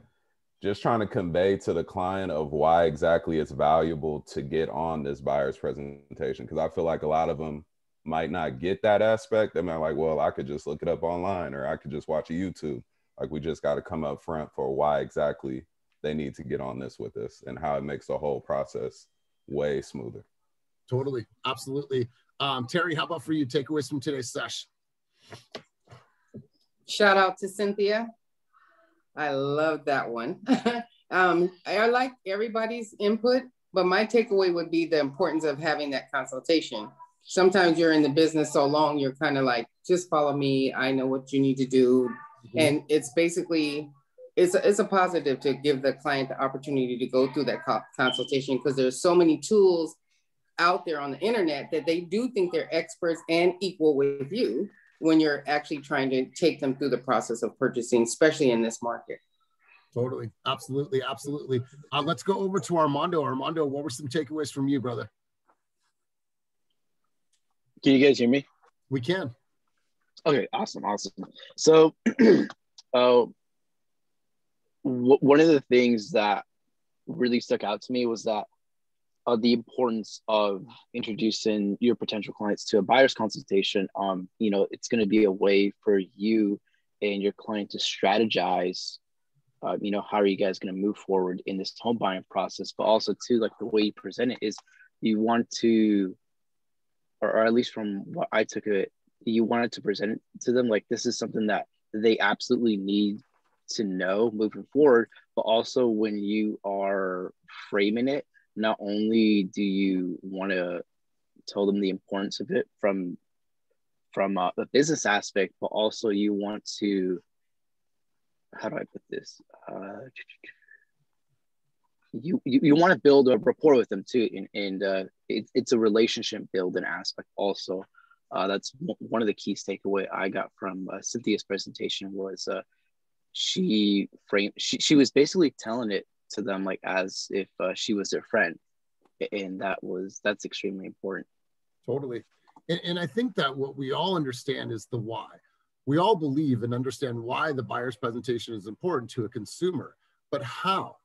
just trying to convey to the client of why exactly it's valuable to get on this buyer's presentation. Because I feel like a lot of them might not get that aspect. They might like, well, I could just look it up online or I could just watch a YouTube. Like, we just got to come up front for why exactly they need to get on this with us and how it makes the whole process way smoother. Totally. Absolutely. Terry, how about for you? Takeaways from today's session? Shout out to Cynthia. I love that one. I like everybody's input, but my takeaway would be the importance of having that consultation. Sometimes you're in the business so long, you're kind of like, just follow me. I know what you need to do. Mm-hmm. And it's basically, it's a positive to give the client the opportunity to go through that consultation because there's so many tools out there on the internet that they do think they're experts and equal with you when you're actually trying to take them through the process of purchasing, especially in this market. Totally. Absolutely. Absolutely. Let's go over to Armando. Armando, what were some takeaways from you, brother? Can you guys hear me? We can. Okay, awesome. So one of the things that really stuck out to me was that the importance of introducing your potential clients to a buyer's consultation. You know, it's going to be a way for you and your client to strategize, you know, how are you guys going to move forward in this home buying process, but also too, like the way you present it is you want to, or at least from what I took of it, you wanted to present it to them like this is something that they absolutely need to know moving forward, but also when you are framing it, not only do you want to tell them the importance of it from the business aspect, but also you want to, how do I put this? You want to build a rapport with them too, and it's a relationship building aspect also. That's one of the keys takeaway I got from Cynthia's presentation was she was basically telling it to them like as if she was their friend, and that's extremely important. Totally. And I think that what we all understand is the why. We all believe and understand why the buyer's presentation is important to a consumer, but how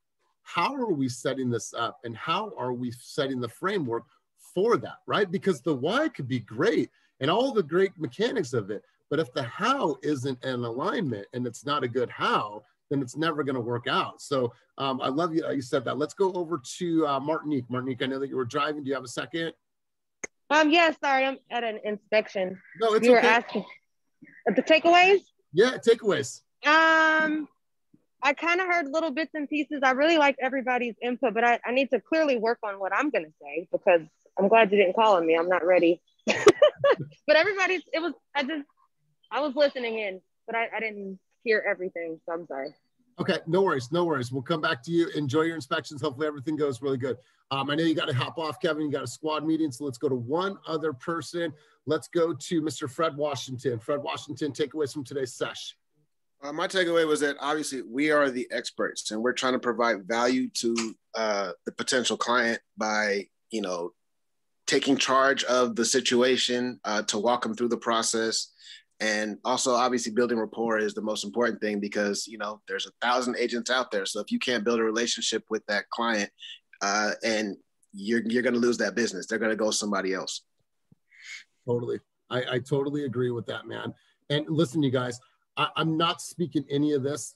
are we setting this up and how are we setting the framework for that, right? Because the why could be great and all the great mechanics of it, but if the how isn't in alignment and it's not a good how, then it's never going to work out. So I love you said that. Let's go over to Martinique. Martinique, I know that you were driving. Do you have a second? Yeah, sorry, I'm at an inspection. No, it's you were okay. asking the takeaways. Yeah, takeaways. I kind of heard little bits and pieces. I really liked everybody's input, but I need to clearly work on what I'm gonna say, because I'm glad you didn't call on me. I'm not ready. But everybody's, I was listening in, but I didn't hear everything, so I'm sorry. Okay, no worries, no worries. We'll come back to you. Enjoy your inspections. Hopefully everything goes really good. I know you got to hop off, Kevin. You got a squad meeting, so let's go to one other person. Let's go to Mr. Fred Washington. Fred Washington, takeaways from today's sesh. My takeaway was that obviously we are the experts, and we're trying to provide value to the potential client by, you know, taking charge of the situation to walk them through the process. And also, obviously, building rapport is the most important thing, because, you know, there's 1,000 agents out there. So if you can't build a relationship with that client, and you're going to lose that business, they're going to go somebody else. Totally. I totally agree with that, man. And listen, you guys, I'm not speaking any of this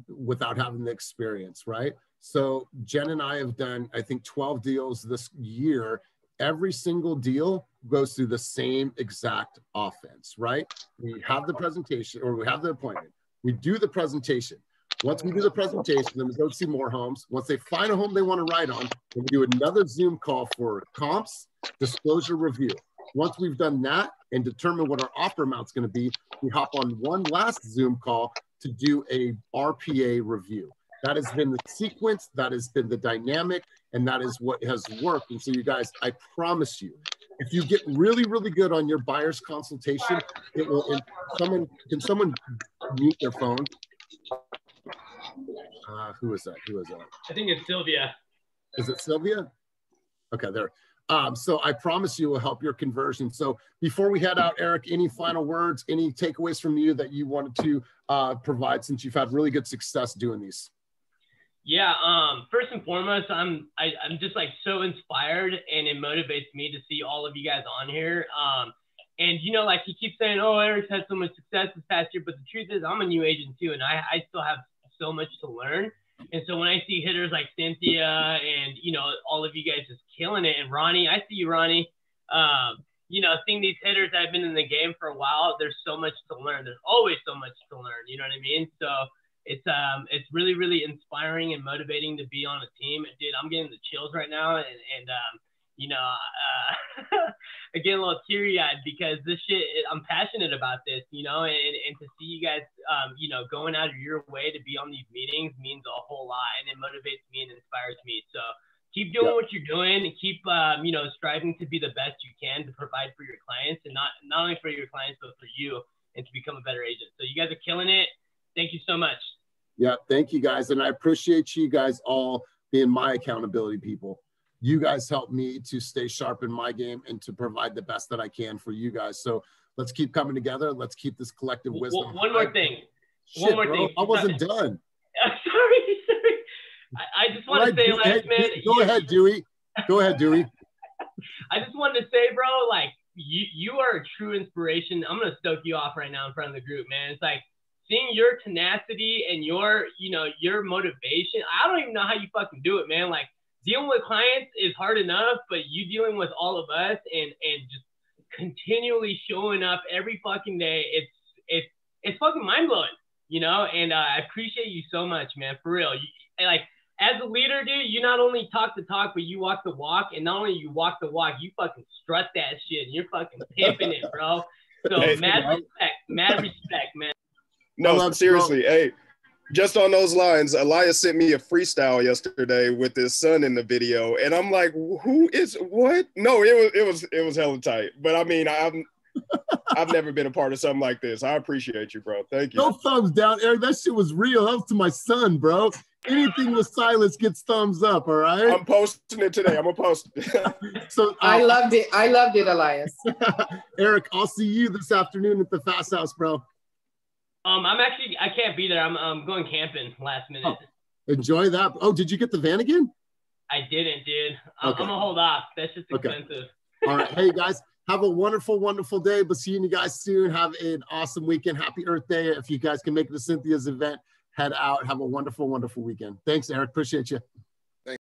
without having the experience, right? So Jen and I have done, I think, 12 deals this year. Every single deal goes through the same exact offense, right? We have the presentation, or we have the appointment. We do the presentation. Once we do the presentation, then we go see more homes. Once they find a home they want to write on, then we do another Zoom call for comps, disclosure review. Once we've done that and determine what our offer amount's going to be, we hop on one last Zoom call to do a RPA review. That has been the sequence, that has been the dynamic, and that is what has worked. And so you guys, I promise you, if you get really, really good on your buyer's consultation, it will, can someone mute their phone? Who is that? Who is that? I think it's Sylvia. Is it Sylvia? Okay, there. So I promise you will help your conversion. So before we head out, Eric, any final words, any takeaways from you that you wanted to provide, since you've had really good success doing these? Yeah, first and foremost, I'm just like so inspired, and it motivates me to see all of you guys on here. And you know, like you keep saying, oh, Eric's had so much success this past year, but the truth is I'm a new agent too, and I still have so much to learn. And so when I see hitters like Cynthia and, you know, all of you guys just killing it, and Ronnie, I see you, Ronnie, you know, seeing these hitters that have been in the game for a while, there's so much to learn. There's always so much to learn. You know what I mean? So it's really, really inspiring and motivating to be on a team. Dude, I'm getting the chills right now. And you know, I get a little teary-eyed because this shit, I'm passionate about this, you know, and to see you guys, you know, going out of your way to be on these meetings means a whole lot, and it motivates me and inspires me. So keep doing what you're doing, and keep, you know, striving to be the best you can to provide for your clients, and not only for your clients, but for you, and to become a better agent. So you guys are killing it. Thank you so much. Yeah, thank you guys. And I appreciate you guys all being my accountability people. You guys help me to stay sharp in my game and to provide the best that I can for you guys. So let's keep coming together. Let's keep this collective wisdom. One more thing. Shit, one more thing. I wasn't done. Sorry. I just want to say, like, man. Go ahead, Dewey. Go ahead, Dewey. I just wanted to say, bro, like, you are a true inspiration. I'm going to stoke you off right now in front of the group, man. It's like, seeing your tenacity and your, you know, your motivation. I don't even know how you fucking do it, man. Like, dealing with clients is hard enough, but you dealing with all of us and just continually showing up every fucking day, it's fucking mind blowing, you know. And I appreciate you so much, man, for real. Like, as a leader, dude, you not only talk the talk, but you walk the walk. And not only you walk the walk, you fucking strut that shit, and you're fucking pimping it, bro. So mad respect, man. No, seriously. Hey, just on those lines, Elias sent me a freestyle yesterday with his son in the video, and I'm like, "Who is what?" No, it was hella tight. But I mean, I've never been a part of something like this. I appreciate you, bro. Thank you. No thumbs down, Eric. That shit was real. That was to my son, bro. Anything with silence gets thumbs up. All right. I'm posting it today. I'm gonna post it. So I loved it. I loved it, Elias. Eric, I'll see you this afternoon at the Fast House, bro. I can't be there. I'm going camping last minute. Oh, enjoy that. Oh, did you get the van again? I didn't, dude. I'm gonna hold off. That's just expensive. All right. Hey guys, have a wonderful, wonderful day. We'll see you guys soon. Have an awesome weekend. Happy Earth Day. If you guys can make it to Cynthia's event, head out. Have a wonderful, wonderful weekend. Thanks, Eric. Appreciate you.